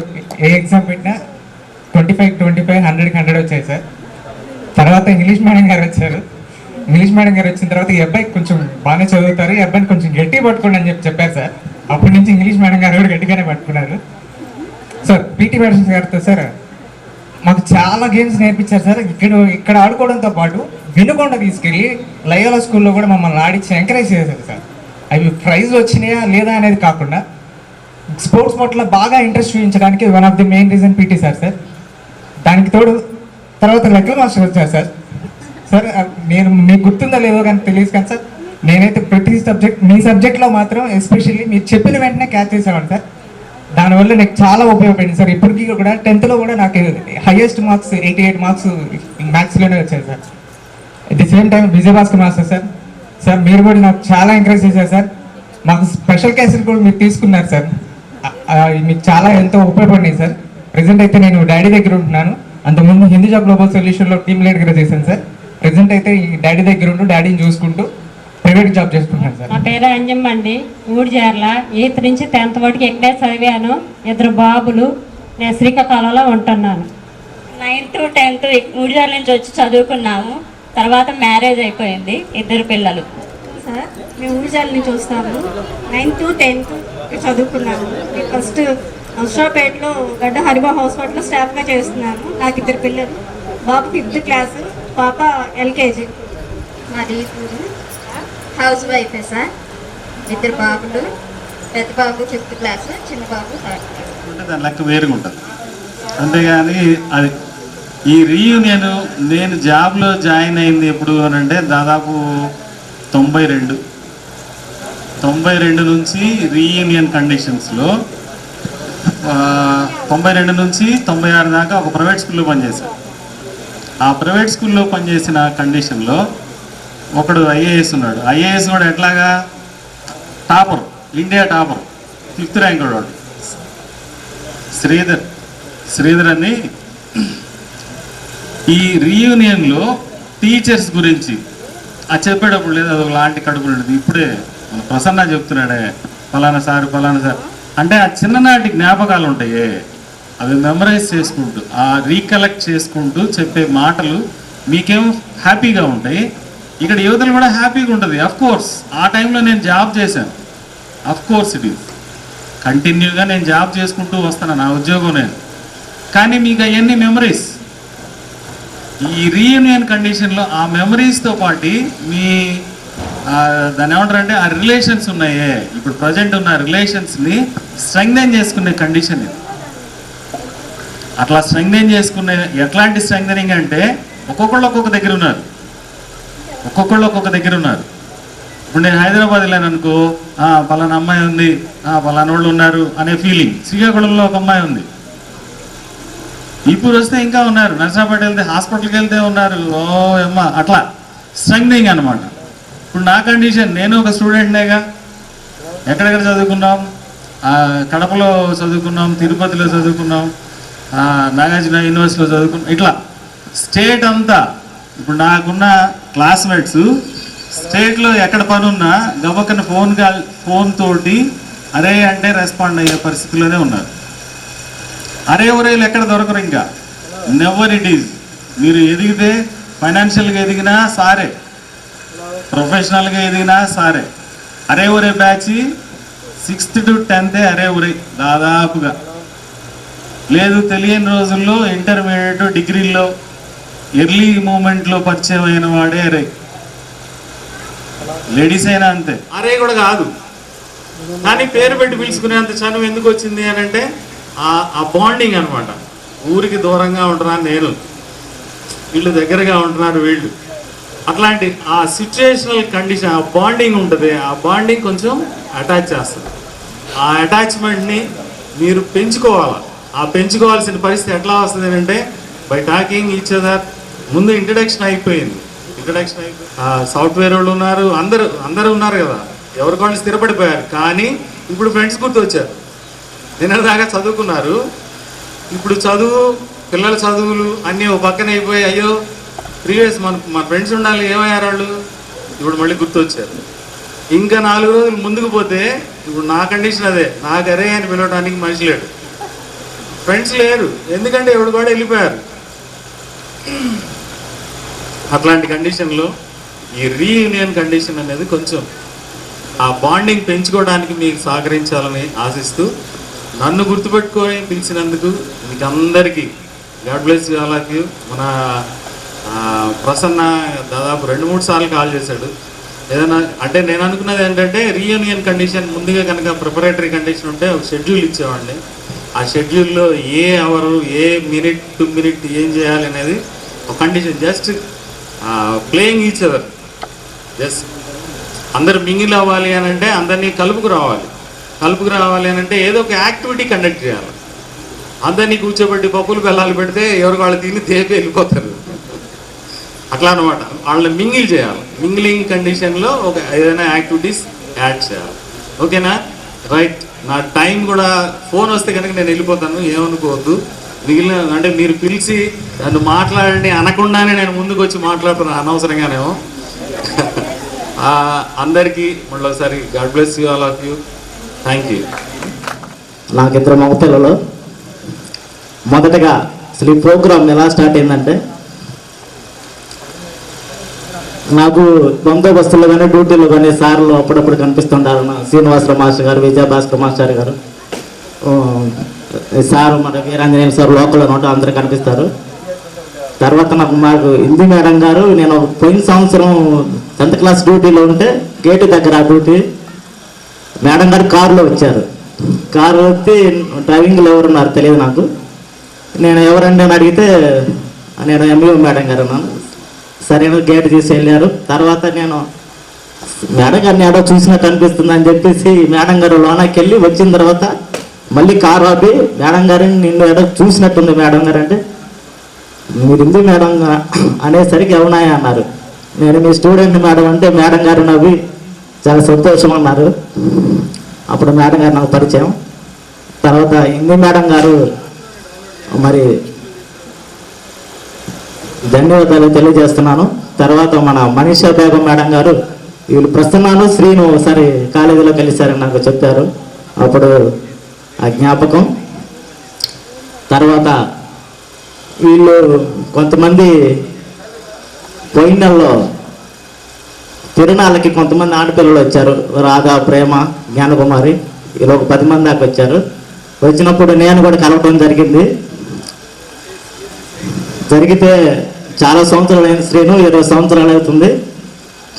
ఏ ఎగ్జామ్ పెట్టినా 25, 100కి 100 వచ్చాయి సార్. తర్వాత ఇంగ్లీష్ మేడం గారు వచ్చారు. ఇంగ్లీష్ మేడం గారు వచ్చిన తర్వాత ఈ అబ్బాయి కొంచెం బాగానే చదువుతారు, ఈ అబ్బాయిని కొంచెం గట్టిగా పట్టుకోండి అని చెప్పారు సార్. అప్పటి నుంచి ఇంగ్లీష్ మేడం గారు కూడా గట్టిగానే పట్టుకున్నారు సార్. పీటీ మేడం గారితో సార్ మాకు చాలా గేమ్స్ నేర్పించారు సార్. ఇక్కడ ఆడుకోవడంతో పాటు వినుకొండ తీసుకెళ్ళి లయోలా స్కూల్లో కూడా మమ్మల్ని ఆడించి ఎంకరేజ్ చేశారు సార్. అవి ప్రైజ్ వచ్చినాయా లేదా అనేది కాకుండా స్పోర్ట్స్ పట్ల బాగా ఇంట్రెస్ట్ చూపించడానికి 1 of the main reason PT sir. దానికి తోడు తర్వాత లెక్కల మాస్టర్ వచ్చారు సార్. సార్ నేను మీకు గుర్తుందో లేదో కానీ తెలియదు కానీ సార్, నేనైతే ప్రతి మీ సబ్జెక్ట్లో మాత్రం ఎస్పెషల్లీ మీరు చెప్పిన వెంటనే క్యాచ్ చేసేవాడిని సార్. దానివల్ల నాకు చాలా ఉపయోగపడింది సార్. ఇప్పటికీ కూడా 10th కూడా నాకు హైయెస్ట్ మార్క్స్ 88 మార్క్స్ మ్యాథ్స్లోనే వచ్చాయి sir. At the same time Vijayabhaskar master sir మీరు కూడా నాకు చాలా ఎంకరేజ్ చేశారు సార్. మాకు స్పెషల్ క్లాసులు కూడా మీరు తీసుకున్నారు సార్. మీకు చాలా ఎంతో ఉపయోగపడినాయి సార్. ప్రెసెంట్ అయితే నేను డాడీ దగ్గర ఉంటున్నాను. అంతకుముందు హిందూజా గ్లోబల్ సొల్యూషన్లో టీమ్ లీడర్గా చేశాను సార్. ప్రెసెంట్ అయితే ఈ డాడీ దగ్గర ఉంటూ డాడీని చూసుకుంటూ ప్రైవేట్ జాబ్ చేసుకుంటాను సార్. నా పేరు అంజమ్మ అండి, ఊడిజార్ల. 8th నుంచి 10th వరకు ఇక్కడే చదివాను. 2 బాబులు. నేను శ్రీకాకుళంలో ఉంటున్నాను. 9th to 10th ఊడిజార్ల నుంచి వచ్చి చదువుకున్నాము. తర్వాత మ్యారేజ్ అయిపోయింది, 2 పిల్లలు. సార్ మేము ఊడిజార్ల నుంచి వస్తాము. 9th to 10th చదువుకున్నాము. ఫస్ట్ హౌస్రావుపేటలో గడ్డ హరిబా హాస్పిటల్లో స్టాఫ్గా చేస్తున్నాను. నాకు 2 పిల్లలు. బాబు 5th క్లాసు, పాప LKG. మాది హౌస్ వైఫే సార్. 2 బాబులు, పెద్ద బాబు 5th క్లాసు, చిన్న బాబు 3rd క్లాస్. దాని లెక్క వేరుగా ఉంటుంది. అంతేగాని అది ఈ రీయూనియన్ నేను జాబ్లో జాయిన్ అయింది ఎప్పుడు అని అంటే దాదాపు 92 నుంచి రీయూనియన్ కండిషన్స్లో 92 నుంచి 96 దాకా ఒక ప్రైవేట్ స్కూల్లో పనిచేశాను. ఆ ప్రైవేట్ స్కూల్లో పనిచేసిన కండిషన్లో ఒకడు ఐఏఎస్ ఉన్నాడు. ఐఏఎస్ కూడా ఎట్లాగా topper, India topper, 5th rank వాడు శ్రీధర్ అని. ఈ రీయూనియన్లో టీచర్స్ గురించి చెప్పేటప్పుడు లేదు, అది లాంటి కడుపులు ఉండేది. ఇప్పుడే మన ప్రసన్న చెప్తున్నాడే ఫలానా సార్ అంటే ఆ చిన్ననాటి జ్ఞాపకాలు ఉంటాయే, అవి మెమరైజ్ చేసుకుంటూ ఆ రీకలెక్ట్ చేసుకుంటూ చెప్పే మాటలు మీకేం హ్యాపీగా ఉంటాయి. ఇక్కడ యువతలు కూడా హ్యాపీగా ఉంటుంది. అఫ్కోర్స్ ఆ టైంలో నేను జాబ్ చేశాను, అఫ్కోర్స్ ఇట్ ఈస్ కంటిన్యూగా నేను జాబ్ చేసుకుంటూ వస్తాను, నా ఉద్యోగం నేను. కానీ మీకు అవన్నీ మెమరీస్. ఈ రీయూనియన్ కండిషన్లో ఆ మెమరీస్తో పాటు మీ దాన్ని ఏమంటారంటే ఆ రిలేషన్స్ ఉన్నాయే, ఇప్పుడు ప్రజెంట్ ఉన్న రిలేషన్స్ని స్ట్రెంగ్థెన్ చేసుకునే కండిషన్ ఇది. అట్లా స్ట్రెంగ్థెన్ చేసుకునే ఎట్లాంటి స్ట్రెంగ్థెనింగ్ అంటే ఒక్కొక్కళ్ళు ఒక్కొక్క దగ్గర ఉన్నారు. ఇప్పుడు నేను హైదరాబాద్ వెళ్ళాను అనుకో, పలానా అమ్మాయి ఉంది, పలానా వాళ్ళు ఉన్నారు అనే ఫీలింగ్. శ్రీకాకుళంలో ఒక అమ్మాయి ఉంది, ఇప్పుడు వస్తే ఇంకా ఉన్నారు, నర్సాపేట వెళ్తే హాస్పిటల్కి వెళ్తే ఉన్నారు, ఓ అమ్మ. అట్లా స్ట్రెంగ్థనింగ్ అనమాట. ఇప్పుడు నా కండిషన్, నేను ఒక స్టూడెంట్నేగా. ఎక్కడెక్కడ చదువుకున్నాం, కడపలో చదువుకున్నాం, తిరుపతిలో చదువుకున్నాం, నాగార్జున యూనివర్సిటీలో చదువుకున్నాం. ఇట్లా స్టేట్ అంతా ఇప్పుడు నాకున్న క్లాస్మేట్స్ స్టేట్లో ఎక్కడ పని ఉన్నా గబక్కన ఫోన్ తోటి అరే అంటే రెస్పాండ్ అయ్యే పరిస్థితిలోనే ఉన్నారు. అరే ఒరేలు ఎక్కడ దొరకరు ఇంకా. Never it is. మీరు ఎదిగితే ఫైనాన్షియల్గా ఎదిగినా సారే, ప్రొఫెషనల్గా ఎదిగినా సారే. అరే ఒరే బ్యాచ్ 6th to 10th అరే ఒరే దాదాపుగా లేదు. తెలియని రోజుల్లో ఇంటర్మీడియట్, డిగ్రీలో ఎర్లీ మూమెంట్లో పరిచయం అయిన వాడే అరే. లేడీస్ అయినా అంతే. అరే కూడా కాదు, కానీ పేరు పెట్టి పిలుచుకునేంత చనువు ఎందుకు వచ్చింది అని అంటే ఆ బాండింగ్ అనమాట. ఊరికి దూరంగా ఉంటున్నాను నేను, వీళ్ళు దగ్గరగా ఉంటున్నారు వీళ్ళు. అట్లాంటి ఆ సిచ్యుయేషనల్ కండిషన్, ఆ బాండింగ్ ఉంటుంది. ఆ బాండింగ్ కొంచెం అటాచ్ చేస్తుంది. ఆ అటాచ్మెంట్ని మీరు పెంచుకోవాలి. ఆ పెంచుకోవాల్సిన పరిస్థితి ఎట్లా వస్తుంది అంటే బై టాకింగ్ ఈచ్ అదర్. ముందు ఇంట్రడక్షన్ అయిపోయింది. సాఫ్ట్వేర్ వాళ్ళు ఉన్నారు, అందరూ ఉన్నారు కదా, ఎవరికి వాళ్ళు స్థిరపడిపోయారు. కానీ ఇప్పుడు ఫ్రెండ్స్ గుర్తొచ్చారు. నిన్నదాకా చదువుకున్నారు, ఇప్పుడు పిల్లల చదువులు అన్నీ ఓ పక్కన అయిపోయి, అయ్యో ప్రీవియస్ మన ఫ్రెండ్స్ ఉండాలి, ఏమయ్యారు వాళ్ళు, ఇప్పుడు మళ్ళీ గుర్తొచ్చారు. ఇంకా 4 రోజులు ముందుకు పోతే ఇప్పుడు నా కండిషన్ అదే. నాకు అరే అని పిలవడానికి మనిషి లేడు, ఫ్రెండ్స్ లేరు, ఎందుకంటే ఎవడు కూడా వెళ్ళిపోయారు. అట్లాంటి కండిషన్లో ఈ రీయూనియన్ కండిషన్ అనేది కొంచెం ఆ బాండింగ్ పెంచుకోవడానికి మీకు సహకరించాలని ఆశిస్తూ నన్ను గుర్తుపెట్టుకొని పిలిచినందుకు మీకు అందరికీ God bless all of you. మన ప్రసన్న దాదాపు 2-3 సార్లు కాల్ చేశాడు. ఏదైనా అంటే నేను అనుకున్నది ఏంటంటే రీయూనియన్ కండిషన్ ముందుగా కనుక ప్రిపరేటరీ కండిషన్ ఉంటే ఒక షెడ్యూల్ ఇచ్చేవాడిని. ఆ షెడ్యూల్లో a hour, a minute to minute ఏం చేయాలి అనేది ఒక condition. Just playing each other, just అందరు మింగిల్ అవ్వాలి అని అంటే అందరినీ కలుపుకు రావాలి అని అంటే ఏదో ఒక యాక్టివిటీ కండక్ట్ చేయాలి. అందరినీ కూర్చోబెట్టి పప్పులు బెల్లాలు పెడితే ఎవరికి వాళ్ళు తిని తేపి వెళ్ళిపోతారు. అట్లా అనమాట, వాళ్ళని మింగిల్ చేయాలి. మింగిలింగ్ కండిషన్లో ఒక ఏదైనా యాక్టివిటీస్ యాడ్ చేయాలి. ఓకేనా? రైట్. నా టైం కూడా ఫోన్ వస్తే కనుక నేను వెళ్ళిపోతాను, ఏమనుకోవద్దు. మిగిలిన అంటే మీరు పిలిచి నన్ను మాట్లాడండి అనకుండానే నేను ముందుకు వచ్చి మాట్లాడుతున్నాను అనవసరంగానేమో. అందరికీ మళ్ళీ ఒకసారి God bless you all of you. Thank you. నాకు 2 మగపిల్లలు. మొదటగా అసలు ఈ ప్రోగ్రామ్ ఎలా స్టార్ట్ అయిందంటే, నాకు బందోబస్తులు కానీ డ్యూటీలు కానీ సార్లు అప్పుడప్పుడు కనిపిస్తుంటారు. శ్రీనివాసరావు మాస్టర్ గారు, విజయభాస్కర్ మాస్టర్ గారు. సార్ మన వీరాంజనేయ సార్ లోకల్లో ఉంటారు, అందరూ కనిపిస్తారు. తర్వాత మాకు హిందీ మేడం గారు, నేను పోయిన సంవత్సరం 10th క్లాస్ డ్యూటీలో ఉంటే గేటు దగ్గర ఆ డ్యూటీ మేడం గారు కారులో వచ్చారు. కారు వచ్చి డ్రైవింగ్లో ఎవరున్నారు తెలియదు నాకు. నేను ఎవరండి అని అడిగితే నేను ఎంఈఓ మేడం గారు అన్నాను. సరైన గేటు తీసి వెళ్ళారు. తర్వాత నేను మేడం గారిని ఏడో చూసినట్టు అనిపిస్తుంది అని చెప్పేసి మేడం గారు లోనకి వెళ్ళి వచ్చిన తర్వాత మళ్ళీ కారు ఆపి మేడం గారిని నిన్ను ఏడో చూసినట్టుంది మేడం గారు అంటే, మీరు హిందీ మేడం అనేసరికి ఎవనాయా అన్నారు. నేను మీ స్టూడెంట్ మేడం అంటే మేడం గారు నవ్వి చాలా సంతోషం అన్నారు. అప్పుడు మేడం గారు నాకు పరిచయం. తర్వాత హిందీ మేడం గారు మరి ధన్యవాదాలు తెలియజేస్తున్నాను. తర్వాత మన మనీషా బేగం మేడం గారు, వీళ్ళు ప్రసన్నాను శ్రీను ఒకసారి కాలేజీలో కలిశారని నాకు చెప్పారు. అప్పుడు ఆ జ్ఞాపకం. తర్వాత వీళ్ళు కొంతమంది పోయిన నెలలో తిరునాళ్ళకి కొంతమంది ఆడపిల్లలు వచ్చారు. రాధా, ప్రేమ, జ్ఞానకుమారి, ఇలా ఒక 10 మంది దాకా వచ్చారు. వచ్చినప్పుడు నేను కూడా కలవటం జరిగింది. జరిగితే చాలా సంవత్సరాలు అయిన శ్రీను 20 సంవత్సరాలు అవుతుంది.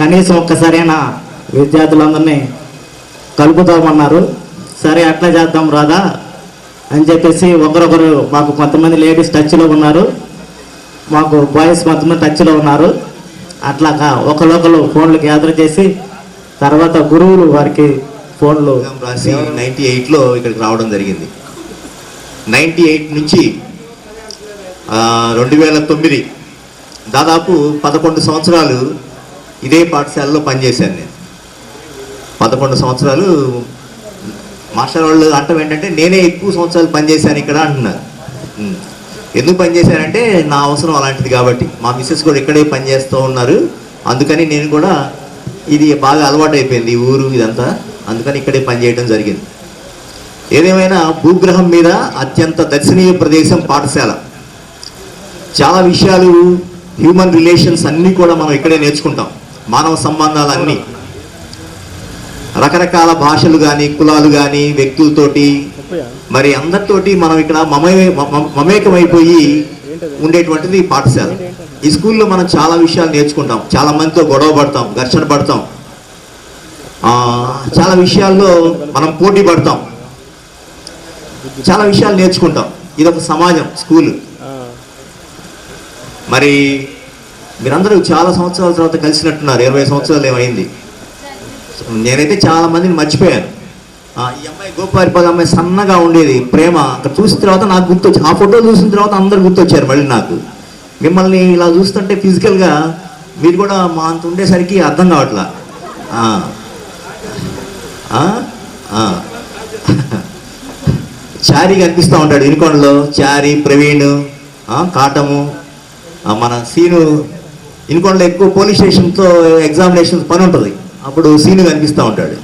కనీసం ఒక్కసారైనా విద్యార్థులందరినీ కలుపుతామన్నారు. సరే అట్లా చేద్దాం రాదా అని చెప్పేసి ఒకరొకరు, మాకు కొంతమంది లేడీస్ టచ్లో ఉన్నారు, మాకు బాయ్స్ కొంతమంది టచ్లో ఉన్నారు. అట్లాగా ఒకరొకరు ఫోన్లు గ్యాదర్ చేసి తర్వాత గురువులు వారికి ఫోన్లు రాసి 98లో ఇక్కడికి రావడం జరిగింది. 98 నుంచి 2009 దాదాపు 11 సంవత్సరాలు ఇదే పాఠశాలలో పనిచేశాను నేను. 11 సంవత్సరాలు. మాస్టర్ వాళ్ళు అంటాం ఏంటంటే నేనే ఎక్కువ సంవత్సరాలు పనిచేశాను ఇక్కడ అంటున్నారు. ఎందుకు పనిచేశానంటే నా అవసరం అలాంటిది కాబట్టి. మా మిస్సెస్ కూడా ఇక్కడే పనిచేస్తూ ఉన్నారు. అందుకని నేను కూడా ఇది బాగా అలవాటు అయిపోయింది ఈ ఊరు ఇదంతా. అందుకని ఇక్కడే పనిచేయడం జరిగింది. ఏదేమైనా భూగ్రహం మీద అత్యంత దర్శనీయ ప్రదేశం పాఠశాల. చాలా విషయాలు, హ్యూమన్ రిలేషన్స్ అన్నీ కూడా మనం ఇక్కడే నేర్చుకుంటాం. మానవ సంబంధాలు అన్నీ, రకరకాల భాషలు కానీ, కులాలు కానీ, వ్యక్తులతోటి, మరి అందరితోటి మనం ఇక్కడ మమేకమైపోయి ఉండేటువంటిది పాఠశాల. ఈ స్కూల్లో మనం చాలా విషయాలు నేర్చుకుంటాం. చాలా మందితో గొడవ పడతాం, ఘర్షణ పడతాం, చాలా విషయాల్లో మనం పోటీ పడతాం, చాలా విషయాలు నేర్చుకుంటాం. ఇదొక సమాజం స్కూల్. మరి మీరందరూ చాలా సంవత్సరాల తర్వాత కలిసినట్టున్నారు. 20 సంవత్సరాలు ఏమైంది. నేనైతే చాలా మందిని మర్చిపోయాను. ఈ అమ్మాయి గోపారిపాల అమ్మాయి సన్నగా ఉండేది, ప్రేమ. అక్కడ చూసిన తర్వాత నాకు గుర్తొచ్చి, ఆ ఫోటో చూసిన తర్వాత అందరు గుర్తొచ్చారు మళ్ళీ నాకు. మిమ్మల్ని ఇలా చూస్తుంటే ఫిజికల్గా మీరు కూడా మా అంత ఉండేసరికి అర్థం కావట్లా. చారీ కనిపిస్తూ ఉంటాడు ఇనుకొండలో. చారీ, ప్రవీణ్, కాటము, మన సీను. ఇనుకొండలో ఎక్కువ పోలీస్ స్టేషన్తో ఎగ్జామినేషన్స్ పని ఉంటుంది. అప్పుడు సీను కనిపిస్తూ ఉంటాడు.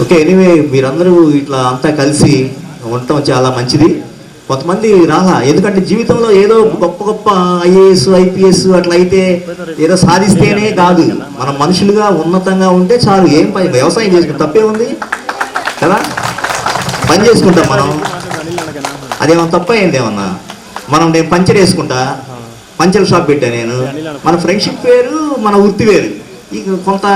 ఓకే, ఎనీవే మీరందరూ ఇట్లా అంతా కలిసి ఉండటం చాలా మంచిది. కొంతమంది రాలా, ఎందుకంటే జీవితంలో ఏదో గొప్ప గొప్ప ఐఏఎస్, ఐపీఎస్ అట్లా అయితే ఏదో సాధిస్తేనే కాదు, మనం మనుషులుగా ఉన్నతంగా ఉంటే చాలు. ఏం పని, వ్యవసాయం చేసుకుంటాం, తప్పే ఉంది కదా, పని చేసుకుంటాం మనం. అదేమన్నా తప్ప ఏందేమన్నా. నేను పంచర్ వేసుకుంటా, పంచర్ షాప్ పెట్టా నేను. మన ఫ్రెండ్షిప్ వేరు, మన వృత్తి వేరు. ఇక కొంత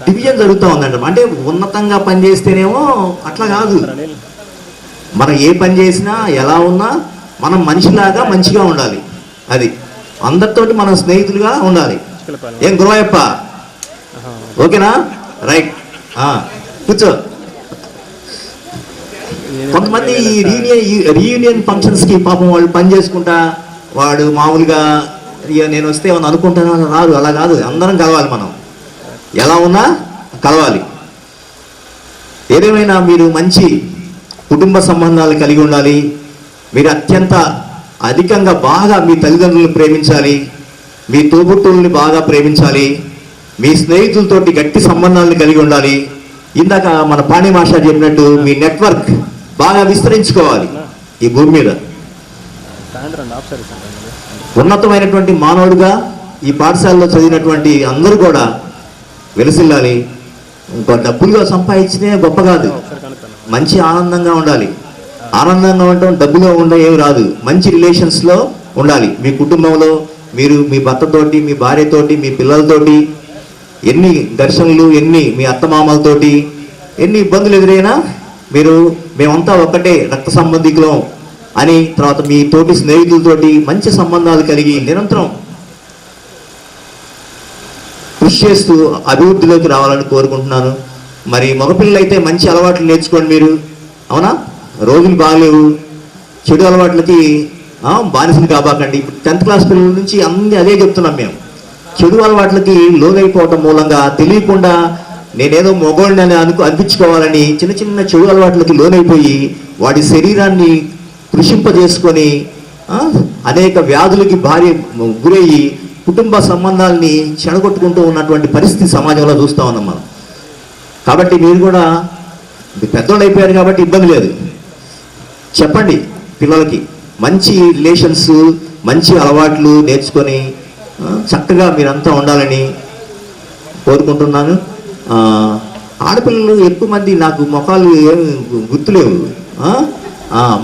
డివిజన్ జరుగుతూ ఉందంట. అంటే ఉన్నతంగా పనిచేస్తేనేమో అట్లా కాదు. మనం ఏ పని చేసినా ఎలా ఉన్నా మనం మనిషిలాగా మంచిగా ఉండాలి. అది అందరితోటి మనం స్నేహితులుగా ఉండాలి. ఏం గురవయ్యప్ప, ఓకేనా? రైట్, కూర్చో. కొంతమంది రీయూనియన్ ఫంక్షన్స్కి పాపం వాళ్ళు పని చేసుకుంటా, వాడు మామూలుగా నేను వస్తే ఏమన్నా అనుకుంటాను రాదు. అలా కాదు, అందరం కలవాలి. మనం ఎలా ఉన్నా కలవాలి. ఏదేమైనా మీరు మంచి కుటుంబ సంబంధాలు కలిగి ఉండాలి. మీరు అత్యంత అధికంగా బాగా మీ తల్లిదండ్రులను ప్రేమించాలి, మీ తోబుట్టువుల్ని బాగా ప్రేమించాలి, మీ స్నేహితులతోటి గట్టి సంబంధాలను కలిగి ఉండాలి. ఇందాక మన పాణి మాస్టర్ చెప్పినట్టు మీ నెట్వర్క్ బాగా విస్తరించుకోవాలి. ఈ భూమి మీద ఉన్నతమైనటువంటి మానవుడుగా ఈ పాఠశాలలో చదివినటువంటి అందరూ కూడా వెలసిల్లాలి. ఇంకా డబ్బులుగా సంపాదించినే గొప్ప కాదు, మంచి ఆనందంగా ఉండాలి. ఆనందంగా ఉండటం డబ్బులో ఏమి రాదు, మంచి రిలేషన్స్లో ఉండాలి. మీ కుటుంబంలో మీరు మీ భర్తతోటి, మీ భార్యతోటి, మీ పిల్లలతోటి ఎన్ని ఘర్షణలు, మీ అత్తమామలతోటి ఎన్ని ఇబ్బందులు ఎదురైనా మేమంతా ఒక్కటే రక్త సంబంధికులం అని, తర్వాత మీ తోటి స్నేహితులతోటి మంచి సంబంధాలు కలిగి నిరంతరం కృషి చేస్తూ అభివృద్ధిలోకి రావాలని కోరుకుంటున్నాను. మరి మగపిల్లలు అయితే మంచి అలవాట్లు నేర్చుకోండి మీరు, అవునా? రోజులు బాగలేవు, చెడు అలవాట్లకి బానిసలు కాబాకండి. ఇప్పుడు 10th క్లాస్ పిల్లల నుంచి అదే చెప్తున్నాం మేము. చెడు అలవాట్లకి లోనైపోవటం మూలంగా తెలియకుండా నేనేదో మగోడిని అని అనిపించుకోవాలని చిన్న చిన్న చెడు అలవాట్లకి లోనైపోయి వాడి శరీరాన్ని కృషింపజేసుకొని అనేక వ్యాధులకి గురయ్యి కుటుంబ సంబంధాలని చెడగొట్టుకుంటూ ఉన్నటువంటి పరిస్థితి సమాజంలో చూస్తూ ఉన్నాం మనం. కాబట్టి మీరు కూడా పెద్దోళ్ళు అయిపోయారు కాబట్టి ఇబ్బంది లేదు, చెప్పండి పిల్లలకి మంచి రిలేషన్స్, మంచి అలవాట్లు నేర్చుకొని చక్కగా మీరంతా ఉండాలని కోరుకుంటున్నాను. ఆడపిల్లలు ఎక్కువ మంది నాకు ముఖాలు ఏమి గుర్తులేవు.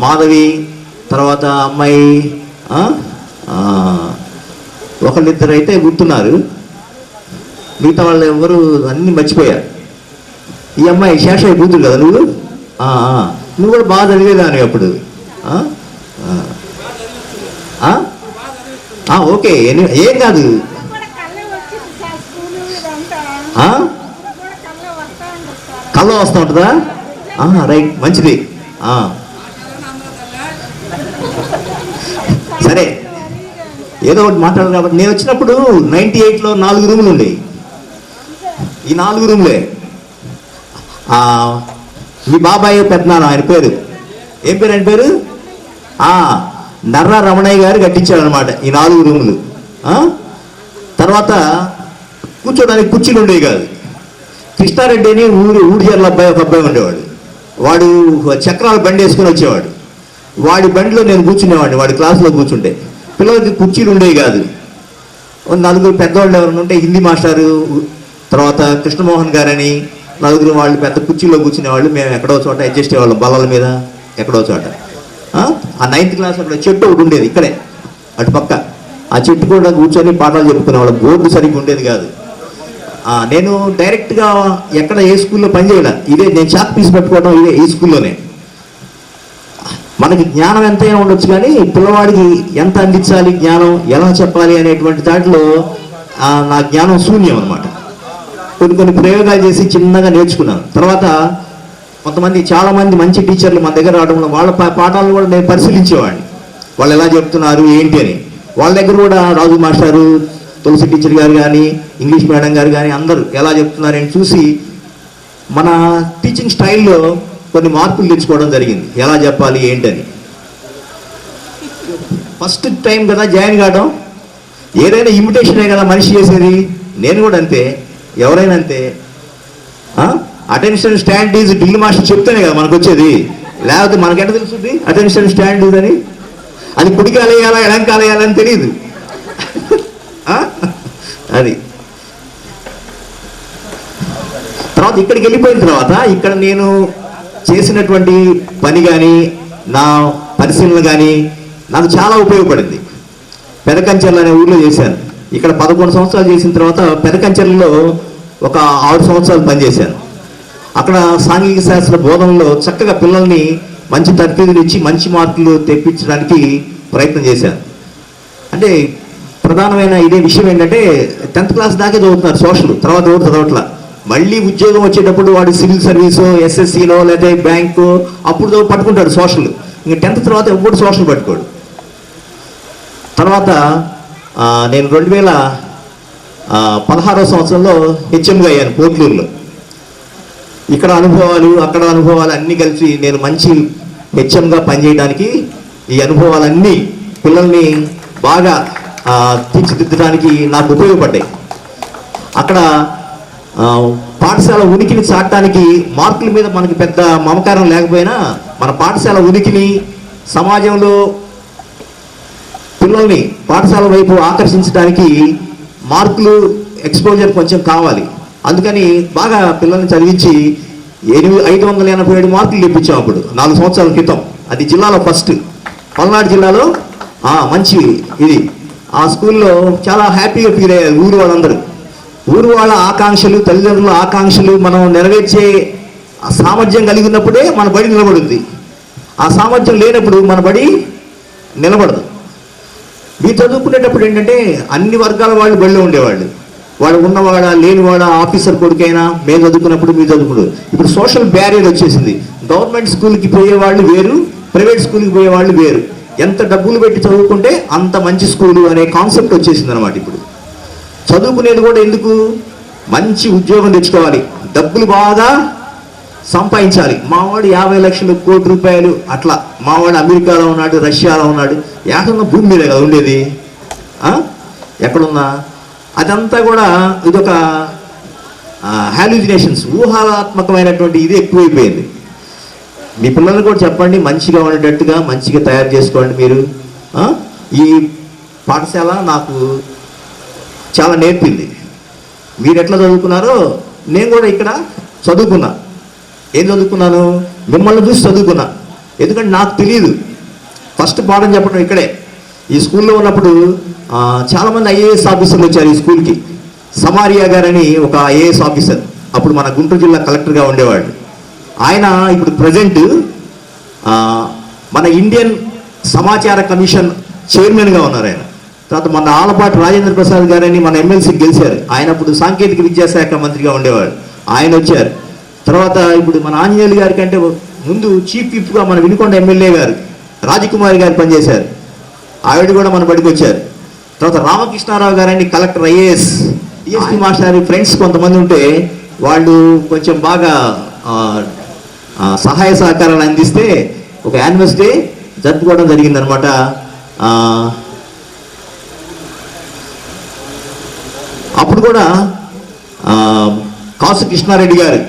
మాధవి, తర్వాత అమ్మాయి, ఒకళ్ళిద్దరు అయితే గుర్తున్నారు, మిగతా వాళ్ళు ఎవరు అన్నీ మర్చిపోయారు. ఈ అమ్మాయి శేషయ్య కూతురు కదా నువ్వు కూడా బాగా చదివేదాను అప్పుడు. ఓకే, ఏం కాదు, కళ్ళ వస్తూ ఉంటుందా? రైట్, మంచిది. సరే, ఏదో ఒకటి మాట్లాడాలి కాబట్టి. నేను వచ్చినప్పుడు 98లో 4 రూములు ఉండేవి. ఈ 4 రూములే మీ బాబాయ్ పెద్దనాన్న, ఆయన పేరు ఏం పేరు? ఆయన పేరు నర్రా రమణయ్య గారు కట్టించాడు అనమాట ఈ 4 రూములు. తర్వాత కూర్చోడానికి కుర్చీలు ఉండేవి కాదు. కృష్ణారెడ్డి అని ఊడిజర్ల అబ్బాయి, ఒక అబ్బాయి ఉండేవాడు. వాడు చక్రాల బండి వేసుకొని వచ్చేవాడు. వాడి బండిలో నేను కూర్చునేవాడిని, వాడి క్లాసులో కూర్చుంటే. పిల్లలకి కుర్చీలు ఉండేవి కాదు. 4 పెద్దవాళ్ళు ఎవరైనా ఉంటే హిందీ మాస్టారు, తర్వాత కృష్ణమోహన్ గారని 4 వాళ్ళు పెద్ద కుర్చీలో కూర్చునేవాళ్ళు. మేము ఎక్కడో చోట అడ్జస్ట్ అయ్యేవాళ్ళం, బల్లల మీద ఎక్కడో చోట. ఆ 9th క్లాస్ అక్కడ చెట్టు ఒకటి ఉండేది ఇక్కడే అటు పక్క. ఆ చెట్టు కూడా కూర్చొని పాఠాలు చెప్పుకునేవాళ్ళం. బోర్డు సరిగ్గా ఉండేది కాదు. నేను డైరెక్ట్గా ఎక్కడ ఏ స్కూల్లో పనిచేయలే, ఇదే నేను చాక్ పీస్ పెట్టుకోవడం ఇదే ఈ స్కూల్లోనే. మనకి జ్ఞానం ఎంతైనా ఉండొచ్చు, కానీ పిల్లవాడికి ఎంత అందించాలి, జ్ఞానం ఎలా చెప్పాలి అనేటువంటి దాంట్లో నా జ్ఞానం శూన్యం అనమాట. కొన్ని ప్రయోగాలు చేసి చిన్నగా నేర్చుకున్నాను. తర్వాత కొంతమంది చాలామంది మంచి టీచర్లు మన దగ్గర రావడం వల్ల వాళ్ళ పాఠాలను కూడా నేను పరిశీలించేవాడిని, వాళ్ళు ఎలా చెప్తున్నారు ఏంటి అని. వాళ్ళ దగ్గర కూడా రాజు మాస్టారు, తులసి టీచర్ గారు కానీ, ఇంగ్లీష్ మేడం గారు కానీ అందరూ ఎలా చెప్తున్నారని చూసి మన టీచింగ్ స్టైల్లో కొన్ని మార్పులు తెచ్చుకోవడం జరిగింది, ఎలా చెప్పాలి ఏంటని. ఫస్ట్ టైం కదా జాయిన్ కావడం, ఏదైనా ఇమిటేషనే కదా మనిషి చేసేది. నేను కూడా అంతే, ఎవరైనా అంతే. Attention stand is drill master చెప్తేనే కదా మనకు వచ్చేది, లేకపోతే మనకెంత తెలుస్తుంది అటెన్షన్ స్టాండ్ ఈజ్ అని? అది కుడికాలు వేయాలా ఎడంకాలు వేయాలని తెలియదు. అది తర్వాత ఇక్కడికి వెళ్ళిపోయిన తర్వాత ఇక్కడ నేను చేసినటువంటి పని కానీ నా పరిశీలన కానీ నాకు చాలా ఉపయోగపడింది. పెదకంచెర్ల అనే ఊళ్ళో చేశాను. ఇక్కడ 11 సంవత్సరాలు చేసిన తర్వాత పెదకంచెర్లలో ఒక 6 సంవత్సరాలు పనిచేశాను. అక్కడ సాంఘిక శాస్త్ర బోధనలో చక్కగా పిల్లల్ని మంచి తర్ఫీదులు ఇచ్చి మంచి మార్కులు తెప్పించడానికి ప్రయత్నం చేశాను. అంటే ప్రధానమైన ఇదే విషయం ఏంటంటే 10th క్లాస్ దాకే చదువుతున్నారు సోషల్, తర్వాత ఎవరు చదవట్లా. మళ్ళీ ఉద్యోగం వచ్చేటప్పుడు వాడు సివిల్ సర్వీసో ఎస్ఎస్సిలో లేదా బ్యాంకు అప్పుడు పట్టుకుంటాడు సోషల్. ఇంకా 10th తర్వాత ఎప్పుడు సోషల్ పట్టుకోడు. తర్వాత నేను 2016వ సంవత్సరంలో హెచ్ఎంగా అయ్యాను పోట్లూరులో. ఇక్కడ అనుభవాలు అక్కడ అనుభవాలు అన్నీ కలిసి నేను మంచి హెచ్ఎంగా పనిచేయడానికి ఈ అనుభవాలన్నీ పిల్లల్ని బాగా తీర్చిదిద్దడానికి నాకు ఉపయోగపడ్డాయి. అక్కడ పాఠశాల ఉనికిని చాటడానికి మార్కుల మీద మనకి పెద్ద మమకారం లేకపోయినా మన పాఠశాల ఉనికిని సమాజంలో పిల్లల్ని పాఠశాల వైపు ఆకర్షించడానికి మార్కులు ఎక్స్పోజర్ కొంచెం కావాలి. అందుకని బాగా పిల్లల్ని చదివించి 587 మార్కులు తెప్పించాం అప్పుడు 4 సంవత్సరాల క్రితం. అది జిల్లాలో ఫస్ట్, పల్నాడు జిల్లాలో మంచి ఇది. ఆ స్కూల్లో చాలా హ్యాపీగా ఫీల్ అయ్యారు ఊరు వాళ్ళందరూ. ఊరు వాళ్ళ ఆకాంక్షలు, తల్లిదండ్రుల ఆకాంక్షలు మనం నెరవేర్చే సామర్థ్యం కలిగి ఉన్నప్పుడే మన బడి నిలబడుద్ది. ఆ సామర్థ్యం లేనప్పుడు మన బడి నిలబడదు. మీరు చదువుకునేటప్పుడు ఏంటంటే అన్ని వర్గాల వాళ్ళు బడిలో ఉండేవాళ్ళు. వాడు ఉన్నవాడ లేనివాడ, ఆఫీసర్ కొడుకైనా మేము చదువుకున్నప్పుడు మీరు చదువుకున్నారు. ఇప్పుడు సోషల్ బ్యారియర్ వచ్చేసింది. గవర్నమెంట్ స్కూల్కి పోయేవాళ్ళు వేరు, ప్రైవేట్ స్కూల్కి పోయేవాళ్ళు వేరు. ఎంత డబ్బులు పెట్టి చదువుకుంటే అంత మంచి స్కూలు అనే కాన్సెప్ట్ వచ్చేసింది అనమాట. ఇప్పుడు చదువుకునేది కూడా ఎందుకు, మంచి ఉద్యోగం తెచ్చుకోవాలి, డబ్బులు బాగా సంపాదించాలి. మావాడు 50 లక్షలు, కోటి రూపాయలు అట్లా. మావాడు అమెరికాలో ఉన్నాడు, రష్యాలో ఉన్నాడు. ఏకంగా భూమి మీద కదా ఉండేది, ఎక్కడున్నా. అదంతా కూడా ఇదొక హాల్యూజినేషన్స్, ఊహాత్మకమైనటువంటి ఇది ఎక్కువైపోయింది. మీ పిల్లలు కూడా చెప్పండి, మంచిగా ఉండేటట్టుగా మంచిగా తయారు చేసుకోండి. మీరు ఈ పాఠశాల నాకు చాలా నేర్పింది. మీరు ఎట్లా చదువుకున్నారో నేను కూడా ఇక్కడ చదువుకున్నా. ఏం చదువుకున్నాను, మిమ్మల్ని చూసి చదువుకున్నా. ఎందుకంటే నాకు తెలియదు, ఫస్ట్ పాఠం చెప్పడం ఇక్కడే. ఈ స్కూల్లో ఉన్నప్పుడు చాలామంది ఐఏఎస్ ఆఫీసర్లు వచ్చారు ఈ స్కూల్కి. సమారియా గారని ఒక ఐఏఎస్ ఆఫీసర్, అప్పుడు మన గుంటూరు జిల్లా కలెక్టర్గా ఉండేవాడు. ఆయన ఇప్పుడు ప్రజెంట్ మన ఇండియన్ సమాచార కమిషన్ చైర్మన్గా ఉన్నారు ఆయన. తర్వాత మన ఆలపాటి రాజేంద్ర ప్రసాద్ గారని మన ఎమ్మెల్సీకి గెలిచారు. ఆయన అప్పుడు సాంకేతిక విద్యాశాఖ మంత్రిగా ఉండేవాడు, ఆయన వచ్చారు. తర్వాత ఇప్పుడు మన ఆంజనేయులు గారి కంటే ముందు చీఫ్ విప్గా మన వినుకొండ ఎమ్మెల్యే గారు రాజకుమారి గారు పనిచేశారు, ఆవిడ కూడా మన బడికి వచ్చారు. తర్వాత రామకృష్ణారావు గారని collector IAS, DSP master friends కొంతమంది ఉంటే వాళ్ళు కొంచెం బాగా సహాయ సహకారాలు అందిస్తే ఒక యాన్యువల్ డే జరుపుకోవడం జరిగిందనమాట. అప్పుడు కూడా కాసు కృష్ణారెడ్డి గారు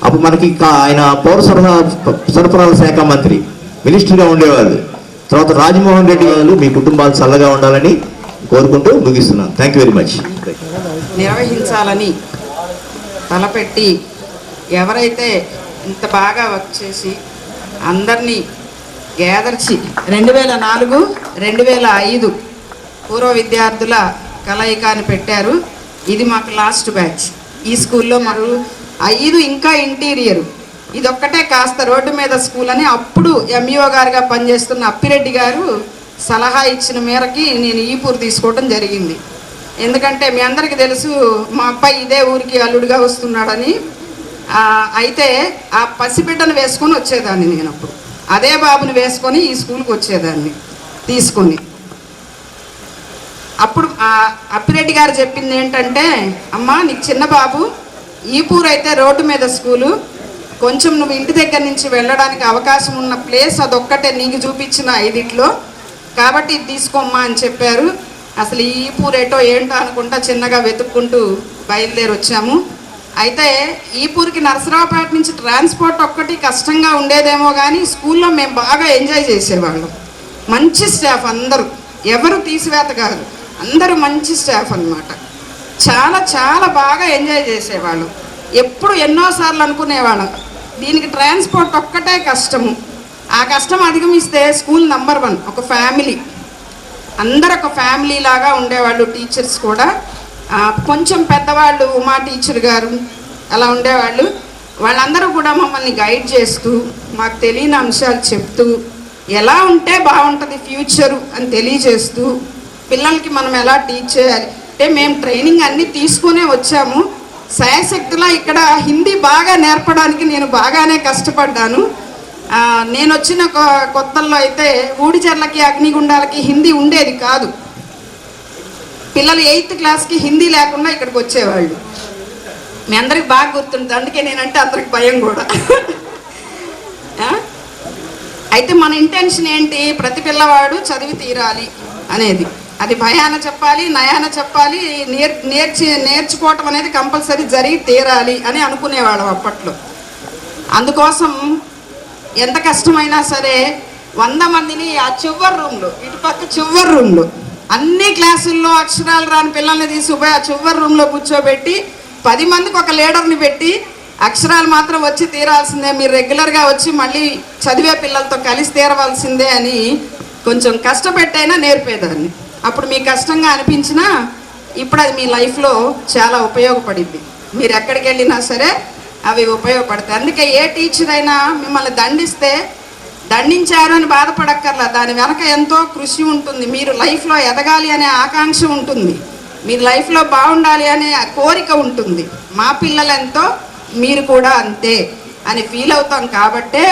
అప్పుడు మనకి ఆయన పౌర సరఫరాల శాఖ మంత్రి, మినిస్టర్గా ఉండేవాళ్ళు. తర్వాత రాజమోహన్ రెడ్డి గారు, మీ కుటుంబాలు చల్లగా ఉండాలని కోరుకుంటూ ముగిస్తున్నాను. Thank you very much. నిర్వహించాలని తలపెట్టి ఎవరైతే ఇంత బాగా వర్క్ చేసి అందరినీ గ్యాదర్చి 2004, 2005 పూర్వ విద్యార్థుల కలయికాన్ని పెట్టారు. ఇది మాకు లాస్ట్ బ్యాచ్ ఈ స్కూల్లో. మరి 5 ఇంకా ఇంటీరియర్, ఇదొక్కటే కాస్త రోడ్డు మీద స్కూల్ అని అప్పుడు ఎంఈఓ గారుగా పనిచేస్తున్న అప్పిరెడ్డి గారు సలహా ఇచ్చిన మేరకి నేను ఈపూరు తీసుకోవడం జరిగింది. ఎందుకంటే మీ అందరికీ తెలుసు మా అబ్బాయి ఇదే ఊరికి అల్లుడిగా వస్తున్నాడని. అయితే ఆ పసిబిడ్డను వేసుకొని వచ్చేదాన్ని నేను. అప్పుడు అదే బాబుని వేసుకొని ఈ స్కూల్కి వచ్చేదాన్ని తీసుకుని. అప్పుడు అప్పిరెడ్డి గారు చెప్పింది ఏంటంటే, అమ్మ నీకు చిన్న బాబు, ఈపూర్ అయితే రోడ్డు మీద స్కూలు, కొంచెం నువ్వు ఇంటి దగ్గర నుంచి వెళ్ళడానికి అవకాశం ఉన్న ప్లేస్ అదొక్కటే నీకు చూపించిన 5 కాబట్టి ఇది తీసుకోమ్మా అని చెప్పారు. అసలు ఈపూర్ ఏటో ఏంటో అనుకుంటా చిన్నగా వెతుక్కుంటూ బయలుదేరి వచ్చాము. అయితే ఈపూర్కి నరసరావుపేట నుంచి ట్రాన్స్పోర్ట్ ఒక్కటి కష్టంగా ఉండేదేమో కానీ స్కూల్లో మేము బాగా ఎంజాయ్ చేసేవాళ్ళం. మంచి స్టాఫ్ అందరూ, ఎవరు తీసివేత కాదు, అందరూ మంచి స్టాఫ్ అన్నమాట. చాలా చాలా బాగా ఎంజాయ్ చేసేవాళ్ళం. ఎప్పుడు ఎన్నోసార్లు అనుకునేవాళ్ళం దీనికి ట్రాన్స్పోర్ట్ ఒక్కటే కష్టము, ఆ కష్టం అధిగమిస్తే స్కూల్ నంబర్ 1. ఒక ఫ్యామిలీ, అందరు ఒక ఫ్యామిలీ లాగా ఉండేవాళ్ళు. టీచర్స్ కూడా కొంచెం పెద్దవాళ్ళు, ఉమా టీచర్ గారు అలా ఉండేవాళ్ళు. వాళ్ళందరూ కూడా మమ్మల్ని గైడ్ చేస్తూ, మాకు తెలియని అంశాలు చెప్తూ, ఎలా ఉంటే బాగుంటుంది ఫ్యూచరు అని తెలియజేస్తూ, పిల్లలకి మనం ఎలా టీచ్ చేయాలి అంటే మేము ట్రైనింగ్ అన్నీ తీసుకునే వచ్చాము. శాయశక్తిలా ఇక్కడ హిందీ బాగా నేర్పడానికి నేను బాగానే కష్టపడ్డాను. నేను వచ్చిన కొత్తల్లో అయితే ఊడిచెర్లకి, అగ్నిగుండాలకి హిందీ ఉండేది కాదు. పిల్లలు 8th క్లాస్కి హిందీ లేకుండా ఇక్కడికి వచ్చేవాళ్ళు. మీ అందరికి బాగా గుర్తుంది, అందుకే నేనంటే అందరికి భయం కూడా. అయితే మన ఇంటెన్షన్ ఏంటి, ప్రతి పిల్లవాడు చదివి తీరాలి అనేది. అది భయాన చెప్పాలి, నయాన చెప్పాలి, నేర్చుకోవటం అనేది కంపల్సరీ జరిగి తీరాలి అని అనుకునేవాళ్ళం అప్పట్లో. అందుకోసం ఎంత కష్టమైనా సరే 100 మందిని ఆ చివరి రూమ్లో, ఇటుపక్క చివరి రూమ్లో అన్ని క్లాసుల్లో అక్షరాలు రాని పిల్లల్ని తీసుకుపోయి ఆ చివరి రూమ్లో కూర్చోబెట్టి 10 మందికి ఒక లీడర్ని పెట్టి అక్షరాలు మాత్రం వచ్చి తీరాల్సిందే, మీరు రెగ్యులర్గా వచ్చి మళ్ళీ చదివే పిల్లలతో కలిసి తీరవలసిందే అని కొంచెం కష్టపెట్టైనా నేర్పేదాన్ని. అప్పుడు మీకు కష్టంగా అనిపించినా ఇప్పుడు అది మీ లైఫ్లో చాలా ఉపయోగపడింది. మీరు ఎక్కడికి వెళ్ళినా సరే అవి ఉపయోగపడతాయి. అందుకే ఏ టీచర్ అయినా మిమ్మల్ని దండించారు అని బాధపడక్కర్లా, దాని వెనక ఎంతో కృషి ఉంటుంది. మీరు లైఫ్లో ఎదగాలి అనే ఆకాంక్ష ఉంటుంది, మీరు లైఫ్లో బాగుండాలి అనే కోరిక ఉంటుంది. మా పిల్లలెంతో మీరు కూడా అంతే అని ఫీల్ అవుతాం. కాబట్టే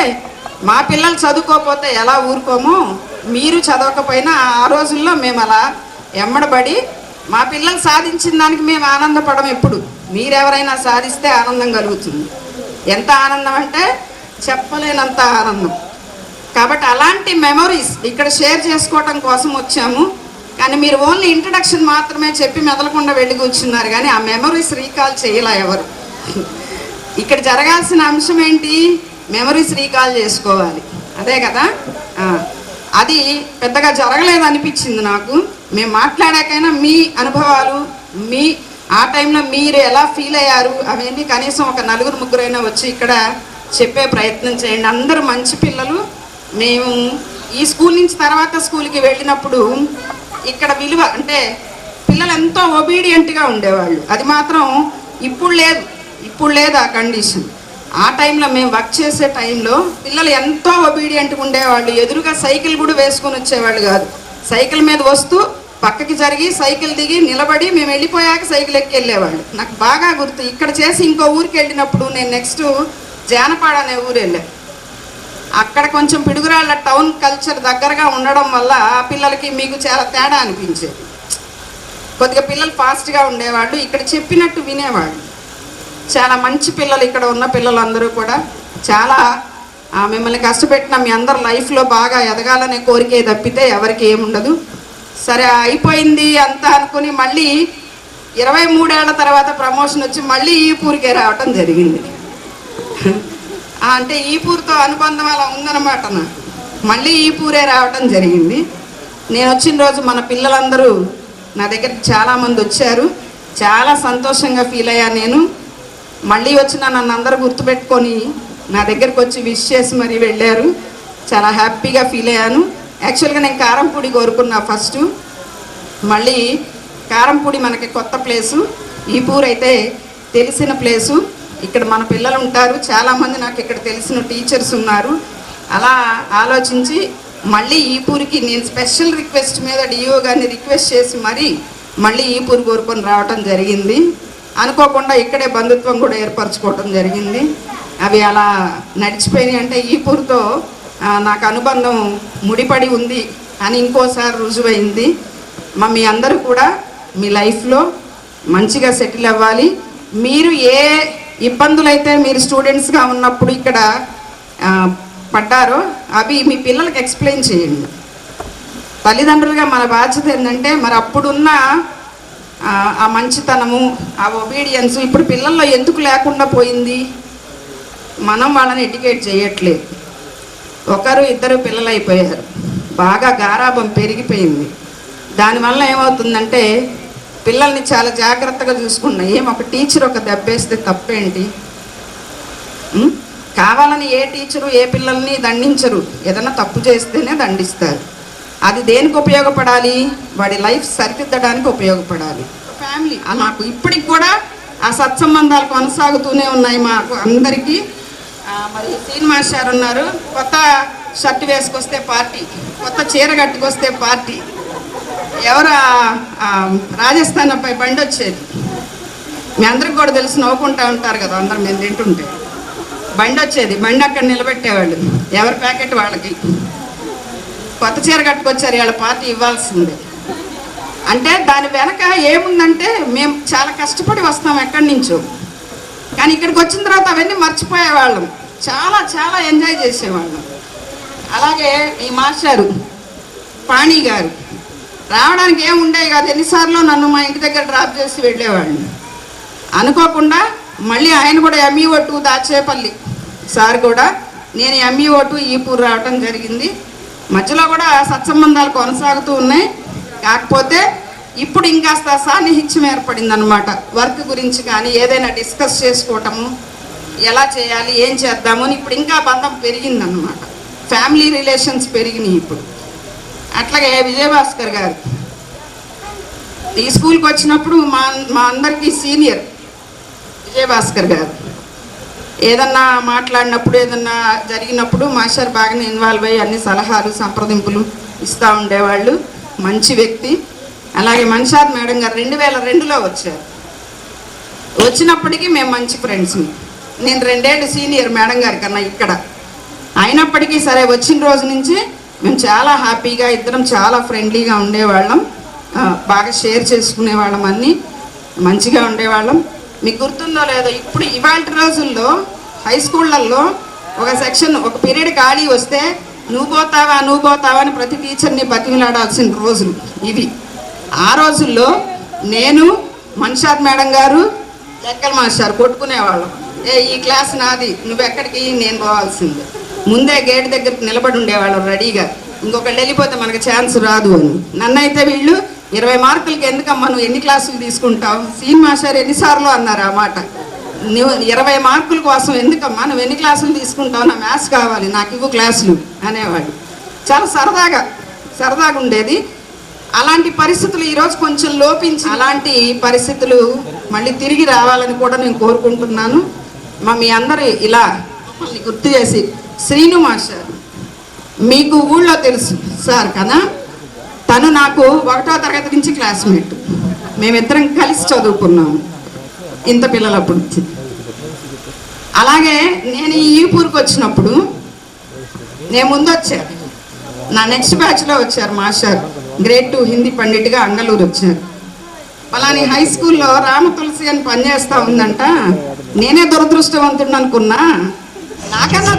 మా పిల్లలు చదువుకోకపోతే ఎలా ఊరుకోమో, మీరు చదవకపోయినా ఆ రోజుల్లో మేము అలా ఎమ్మడబడి మా పిల్లలు సాధించిన దానికి మేము ఆనందపడం. ఎప్పుడు మీరెవరైనా సాధిస్తే ఆనందం కలుగుతుంది. ఎంత ఆనందం అంటే చెప్పలేనంత ఆనందం. కాబట్టి అలాంటి మెమొరీస్ ఇక్కడ షేర్ చేసుకోవటం కోసం వచ్చాము. కానీ మీరు ఓన్లీ ఇంట్రడక్షన్ మాత్రమే చెప్పి మెదలకుండా వెళ్ళి కూర్చున్నారు, కానీ ఆ మెమొరీస్ రీకాల్ చేయలే ఎవరు. ఇక్కడ జరగాల్సిన అంశం ఏంటి? మెమొరీస్ రీకాల్ చేసుకోవాలి, అదే కదా. అది పెద్దగా జరగలేదు అనిపించింది నాకు. మేము మాట్లాడాకైనా మీ అనుభవాలు, మీ ఆ టైంలో మీరు ఎలా ఫీల్ అయ్యారు అవన్నీ కనీసం ఒక 4-3 వచ్చి ఇక్కడ చెప్పే ప్రయత్నం చేయండి. అందరూ మంచి పిల్లలు. మేము ఈ స్కూల్ నుంచి తర్వాత స్కూల్కి వెళ్ళినప్పుడు ఇక్కడ విలువ అంటే పిల్లలు ఎంతో ఒబీడియంట్గా ఉండేవాళ్ళు. అది మాత్రం ఇప్పుడు లేదు ఆ కండిషన్. ఆ టైంలో మేము వర్క్ చేసే టైంలో పిల్లలు ఎంతో ఒబీడియంట్గా ఉండేవాళ్ళు. ఎదురుగా సైకిల్ కూడా వేసుకొని వచ్చేవాళ్ళు కాదు. సైకిల్ మీద వస్తూ పక్కకి జరిగి సైకిల్ దిగి నిలబడి మేము వెళ్ళిపోయాక సైకిల్ ఎక్కి వెళ్ళేవాళ్ళు. నాకు బాగా గుర్తు. ఇక్కడ చేసి ఇంకో ఊరికి వెళ్ళినప్పుడు నేను నెక్స్ట్ జానపాడ అనే ఊరు వెళ్ళాను. అక్కడ కొంచెం పిడుగురాళ్ళ టౌన్ కల్చర్ దగ్గరగా ఉండడం వల్ల ఆ పిల్లలకి మీకు చాలా తేడా అనిపించేది. కొద్దిగా పిల్లలు ఫాస్ట్గా ఉండేవాళ్ళు, ఇక్కడ చెప్పినట్టు వినేవాళ్ళు. చాలా మంచి పిల్లలు ఇక్కడ ఉన్న పిల్లలందరూ కూడా చాలా మిమ్మల్ని కష్టపెట్టిన మీ అందరు లైఫ్లో బాగా ఎదగాలనే కోరికే తప్పితే ఎవరికి ఏముండదు. సరే అయిపోయింది అంతా అనుకుని మళ్ళీ 23 ఏళ్ల తర్వాత ప్రమోషన్ వచ్చి మళ్ళీ ఈపూరికే రావటం జరిగింది. అంటే ఈపూర్తో అనుబంధం అలా ఉందన్నమాట నాకు. మళ్ళీ ఈపూరే రావటం జరిగింది. నేను వచ్చిన రోజు మన పిల్లలందరూ నా దగ్గరికి చాలామంది వచ్చారు. చాలా సంతోషంగా ఫీల్ అయ్యాను నేను. మళ్ళీ వచ్చిన నన్ను అందరూ గుర్తుపెట్టుకొని నా దగ్గరికి వచ్చి విష్ చేసి మరీ వెళ్ళారు. చాలా హ్యాపీగా ఫీల్ అయ్యాను. యాక్చువల్గా నేను కారంపూడి కోరుకున్నా ఫస్ట్. మళ్ళీ కారంపూడి మనకి కొత్త ప్లేసు, ఈపూర్ అయితే తెలిసిన ప్లేసు. ఇక్కడ మన పిల్లలు ఉంటారు, చాలామంది నాకు ఇక్కడ తెలిసిన టీచర్స్ ఉన్నారు. అలా ఆలోచించి మళ్ళీ ఈపూరికి నేను స్పెషల్ రిక్వెస్ట్ మీద డిఓ గారిని రిక్వెస్ట్ చేసి మళ్ళీ ఈపూర్ కోరుకొని రావటం జరిగింది. అనుకోకుండా ఇక్కడే బంధుత్వం కూడా ఏర్పరచుకోవటం జరిగింది. అవి అలా నడిచిపోయినాయి. అంటే ఈపూర్తో నాకు అనుబంధం ముడిపడి ఉంది అని ఇంకోసారి రుజువైంది. మీ అందరూ కూడా మీ లైఫ్లో మంచిగా సెటిల్ అవ్వాలి. మీరు ఏ ఇబ్బందులైతే మీరు స్టూడెంట్స్గా ఉన్నప్పుడు ఇక్కడ పడ్డారో అవి మీ పిల్లలకి ఎక్స్ప్లెయిన్ చేయండి. తల్లిదండ్రులుగా మన బాధ్యత ఏంటంటే మరి అప్పుడున్న ఆ మంచితనము, ఆ ఒబీడియన్స్ ఇప్పుడు పిల్లల్లో ఎందుకు లేకుండా పోయింది? మనం వాళ్ళని ఎడ్యుకేట్ చేయట్లేదు. 1-2 పిల్లలు అయిపోయారు, బాగా గారాబం పెరిగిపోయింది. దానివల్ల ఏమవుతుందంటే పిల్లల్ని చాలా జాగ్రత్తగా చూసుకున్నా. ఒక టీచర్ ఒక దెబ్బేస్తే తప్పేంటి? కావాలని ఏ టీచరు ఏ పిల్లల్ని దండించరు. ఏదైనా తప్పు చేస్తేనే దండిస్తారు. అది దేనికి ఉపయోగపడాలి? వాడి లైఫ్ సరిదిద్దడానికి ఉపయోగపడాలి. ఫ్యామిలీ నాకు ఇప్పటికి కూడా ఆ సత్సంబంధాలు కొనసాగుతూనే ఉన్నాయి మాకు అందరికీ. మరి సీన్ మాస్టర్ ఉన్నారు, కొత్త షర్ట్ వేసుకొస్తే పార్టీ, కొత్త చీర కట్టుకొస్తే పార్టీ. ఎవరు రాజస్థాన్ అబ్బాయి బండి వచ్చేది, మీ అందరికి కూడా తెలిసి నవ్వుకుంటూ ఉంటారు కదా అందరు మేము తింటుంటే. బండి వచ్చేది, బండి అక్కడ నిలబెట్టేవాళ్ళు, ఎవరి ప్యాకెట్ వాళ్ళకి. కొత్త చీర కట్టుకొచ్చారు, వాళ్ళ పార్టీ ఇవ్వాల్సిందే. అంటే దాని వెనక ఏముందంటే మేము చాలా కష్టపడి వస్తాం ఎక్కడి నుంచో, కానీ ఇక్కడికి వచ్చిన తర్వాత అవన్నీ మర్చిపోయేవాళ్ళం. చాలా చాలా ఎంజాయ్ చేసేవాళ్ళం. అలాగే ఈ మాస్టారు పాణి గారు రావడానికి ఏముండేవి కాదు. ఎన్నిసార్లు నన్ను మా ఇంటి దగ్గర డ్రాప్ చేసి వెళ్ళేవాడిని. అనుకోకుండా మళ్ళీ ఆయన కూడా ME02 దాచేపల్లి సార్ కూడా, నేను ME02 ఈపూర్ రావటం జరిగింది. మధ్యలో కూడా సత్సంబంధాలు కొనసాగుతూ ఉన్నాయి. కాకపోతే ఇప్పుడు ఇంకాస్త సాన్నిహిత్యం ఏర్పడింది అనమాట. వర్క్ గురించి కానీ ఏదైనా డిస్కస్ చేసుకోవటము, ఎలా చేయాలి, ఏం చేద్దాము అని ఇప్పుడు ఇంకా బంధం పెరిగిందనమాట. ఫ్యామిలీ రిలేషన్స్ పెరిగినాయి ఇప్పుడు. అట్లాగే విజయభాస్కర్ గారు ఈ స్కూల్కి వచ్చినప్పుడు మా అందరికీ సీనియర్ విజయభాస్కర్ గారు. ఏదన్నా మాట్లాడినప్పుడు, ఏదన్నా జరిగినప్పుడు మాస్టర్ బాగానే ఇన్వాల్వ్ అయ్యి అన్ని సలహాలు సంప్రదింపులు ఇస్తూ ఉండేవాళ్ళు. మంచి వ్యక్తి. అలాగే మన్షాద్ మేడం గారు 2002లో వచ్చారు. వచ్చినప్పటికీ మేము మంచి ఫ్రెండ్స్ని. నేను 2 ఏళ్ళు సీనియర్ మేడం గారి కన్నా ఇక్కడ. అయినప్పటికీ సరే వచ్చిన రోజు నుంచి మేము చాలా హ్యాపీగా ఇద్దరం చాలా ఫ్రెండ్లీగా ఉండేవాళ్ళం. బాగా షేర్ చేసుకునేవాళ్ళం, అన్నీ మంచిగా ఉండేవాళ్ళం. మీకు గుర్తుందో లేదో, ఇప్పుడు ఇవాళ రోజుల్లో హై స్కూళ్ళల్లో ఒక సెక్షన్, ఒక పీరియడ్ ఖాళీ వస్తే నువ్వు పోతావా అని ప్రతి టీచర్ని బతిమిలాడాల్సిన రోజులు ఇవి. ఆ రోజుల్లో నేను, మన్షాద్ మేడం గారు, లెక్కల మాస్టర్ కొట్టుకునేవాళ్ళం. ఈ క్లాస్ నాది, నువ్వెక్కడికి, నేను పోవాల్సిందే. ముందే గేట్ దగ్గరికి నిలబడి ఉండేవాళ్ళం రెడీగా, ఇంకొకళ్ళు వెళ్ళిపోతే మనకు ఛాన్స్ రాదు అని. నన్నైతే వీళ్ళు 20 మార్కులకి ఎందుకమ్మా నువ్వు ఎన్ని క్లాసులు తీసుకుంటావు, సీన్ మాస్టర్ ఎన్నిసార్లు అన్నారు ఆ మాట. నువ్వు 20 మార్కుల కోసం ఎందుకమ్మా నువ్వు ఎన్ని క్లాసులు తీసుకుంటావు, నా మ్యాథ్స్ కావాలి, నాకు ఇవ్వు క్లాసులు అనేవాడు. చాలా సరదాగా ఉండేది. అలాంటి పరిస్థితులు ఈరోజు కొంచెం లోపించి, అలాంటి పరిస్థితులు మళ్ళీ తిరిగి రావాలని కూడా నేను కోరుకుంటున్నాను. మీ అందరూ ఇలా గుర్తు చేసి, శ్రీను మాస్టర్ మీకు ఊళ్ళో తెలుసు సార్ కదా, తను నాకు 1వ తరగతి నుంచి క్లాస్మేట్. మేమిద్దరం కలిసి చదువుకున్నాము ఇంత పిల్లలప్పుడు. అలాగే నేను ఈ ఈపూర్కి వచ్చినప్పుడు నేను ముందు వచ్చాను, నా నెక్స్ట్ బ్యాచ్లో వచ్చారు మాస్టర్, గ్రేడ్ 2 హిందీ పండిట్గా అంగళూరు వచ్చారు. పలాని హై స్కూల్లో రామతులసి అని పనిచేస్తూ ఉందంట. నేనే దురదృష్టవంతుడు అనుకున్నా. నాకన్నా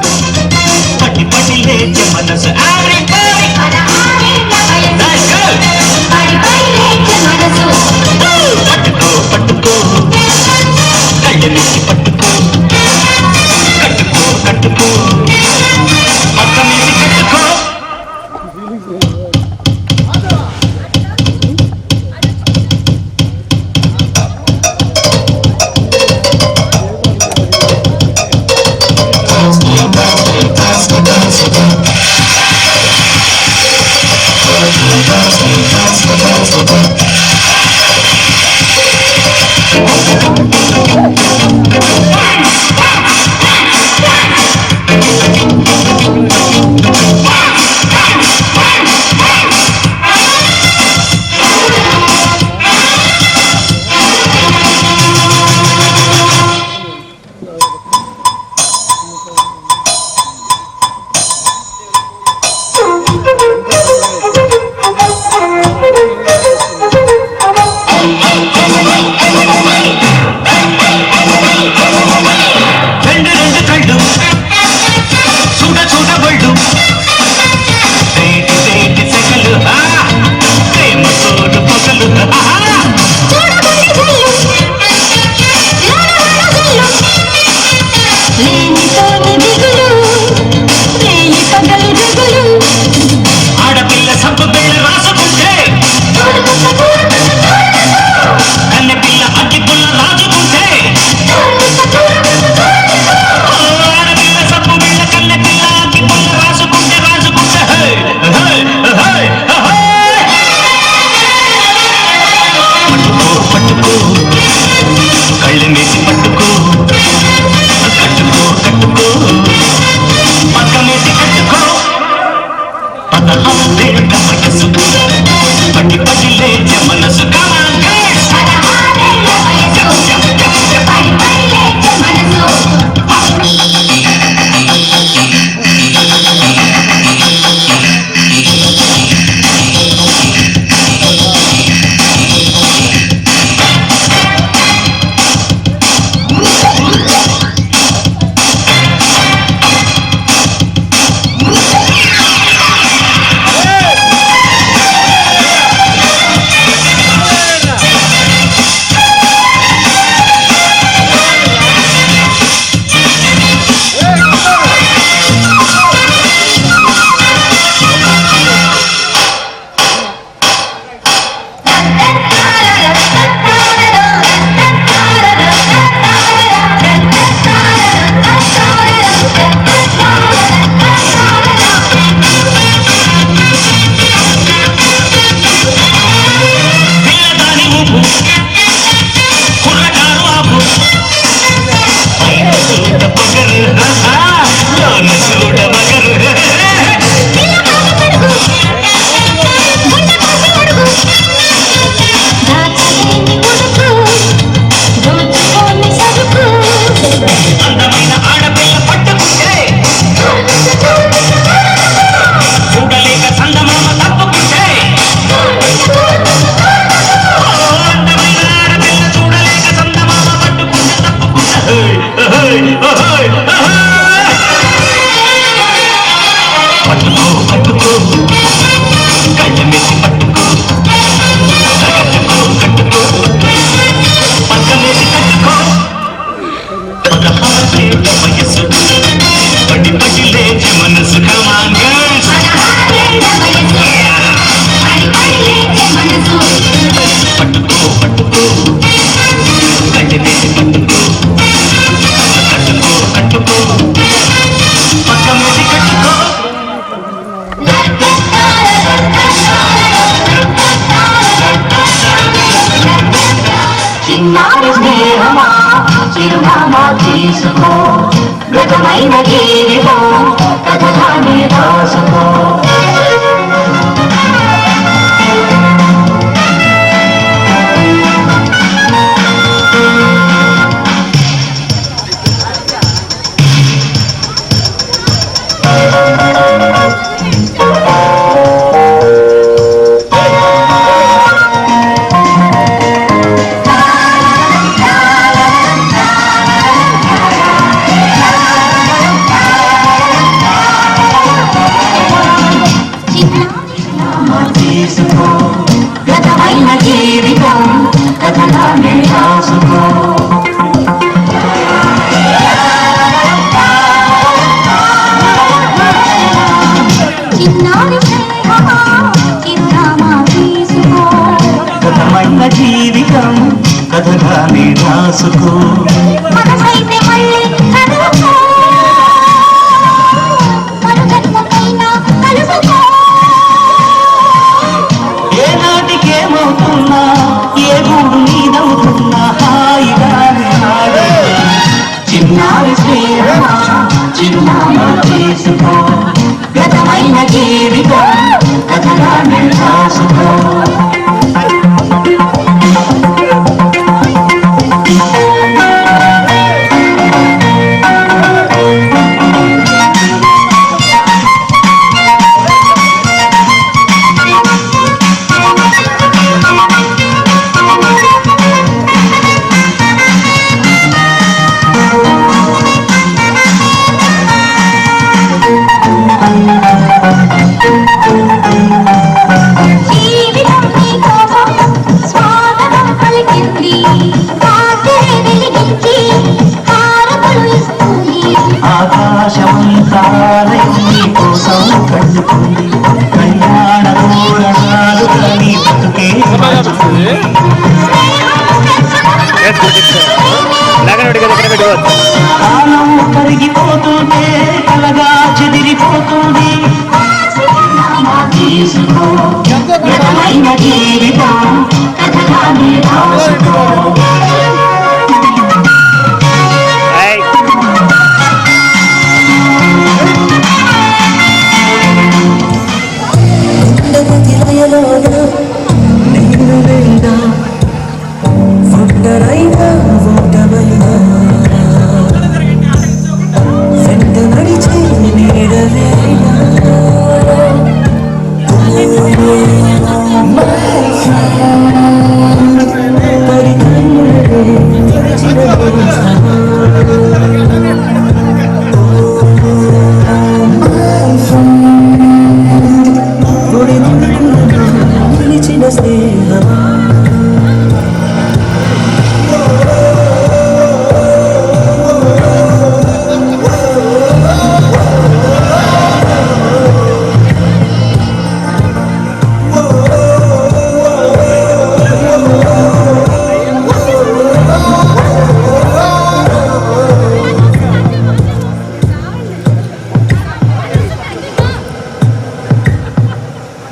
తీసుకో గతమైన జీవితం కథగానే రాసుకో తీసుకో గతమైన జీవితం కథగానే రాసుకో చిన్నారి స్నేహమా చిన్నామా తీసుకో గతమైన జీవితం కథగానే రాసుకో మనసైతే మళ్ళీ చదువుకో మరు జన్మకైనా కలుసుకో ఏనాటికేమవుతున్నా ఏ గూడు నీదవుతున్నా హాయిగానే ఆడే చిన్నారి స్నేహమా చిన్నామా తీసుకో గతమైన జీవితం కథగానే రాసుకో ఆకాశమంతాలయం నీ కోసం కట్టుకుంది కళ్యాణ తోరణాలు నీ బతుకే కాలం కరిగిపోతుంటే కలగా చెదిరిపోతుంది తీసుకో గతమైన జీవితం కథగానే రాసుకో నేను లేదా ఒంటరైనా ఓటమైనా వెంట నడిచే నీడలేనా పడి నిలిచిన స్నేహమా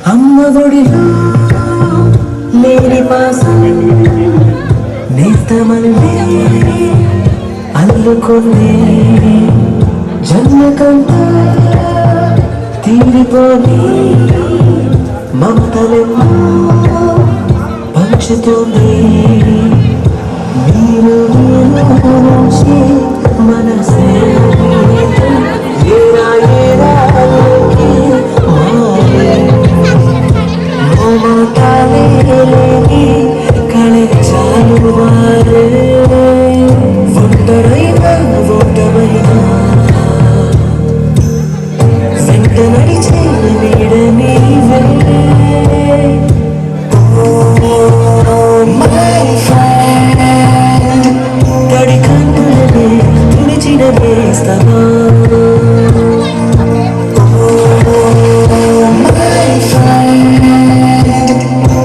అమ్మ ఒడిలో లేని పాసం నేస్తమల్లే అల్లుకొనే జన్మకంతా తీరిపోని మమతలెన్నో పంచుతోంది మీరు నుంచి మనసే ఏరా ఏరాకి మారే మమతాలేని కళ చాలు వారే ఒంటరైనా ఓటమైనా వెంట నడిచే నీడ నీవే తడి కన్నులనే తుడిచిన వేస్తావా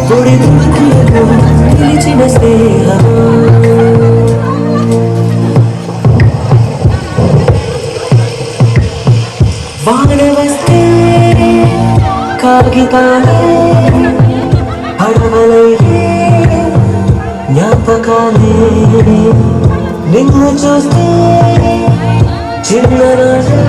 పొడి తుడుకులను పిలిచిన స్నేహమా వాన వస్తే కాగితాలే పడవలే జ్ఞాపకాలే నిన్ను చూస్తే చిన్న రాజా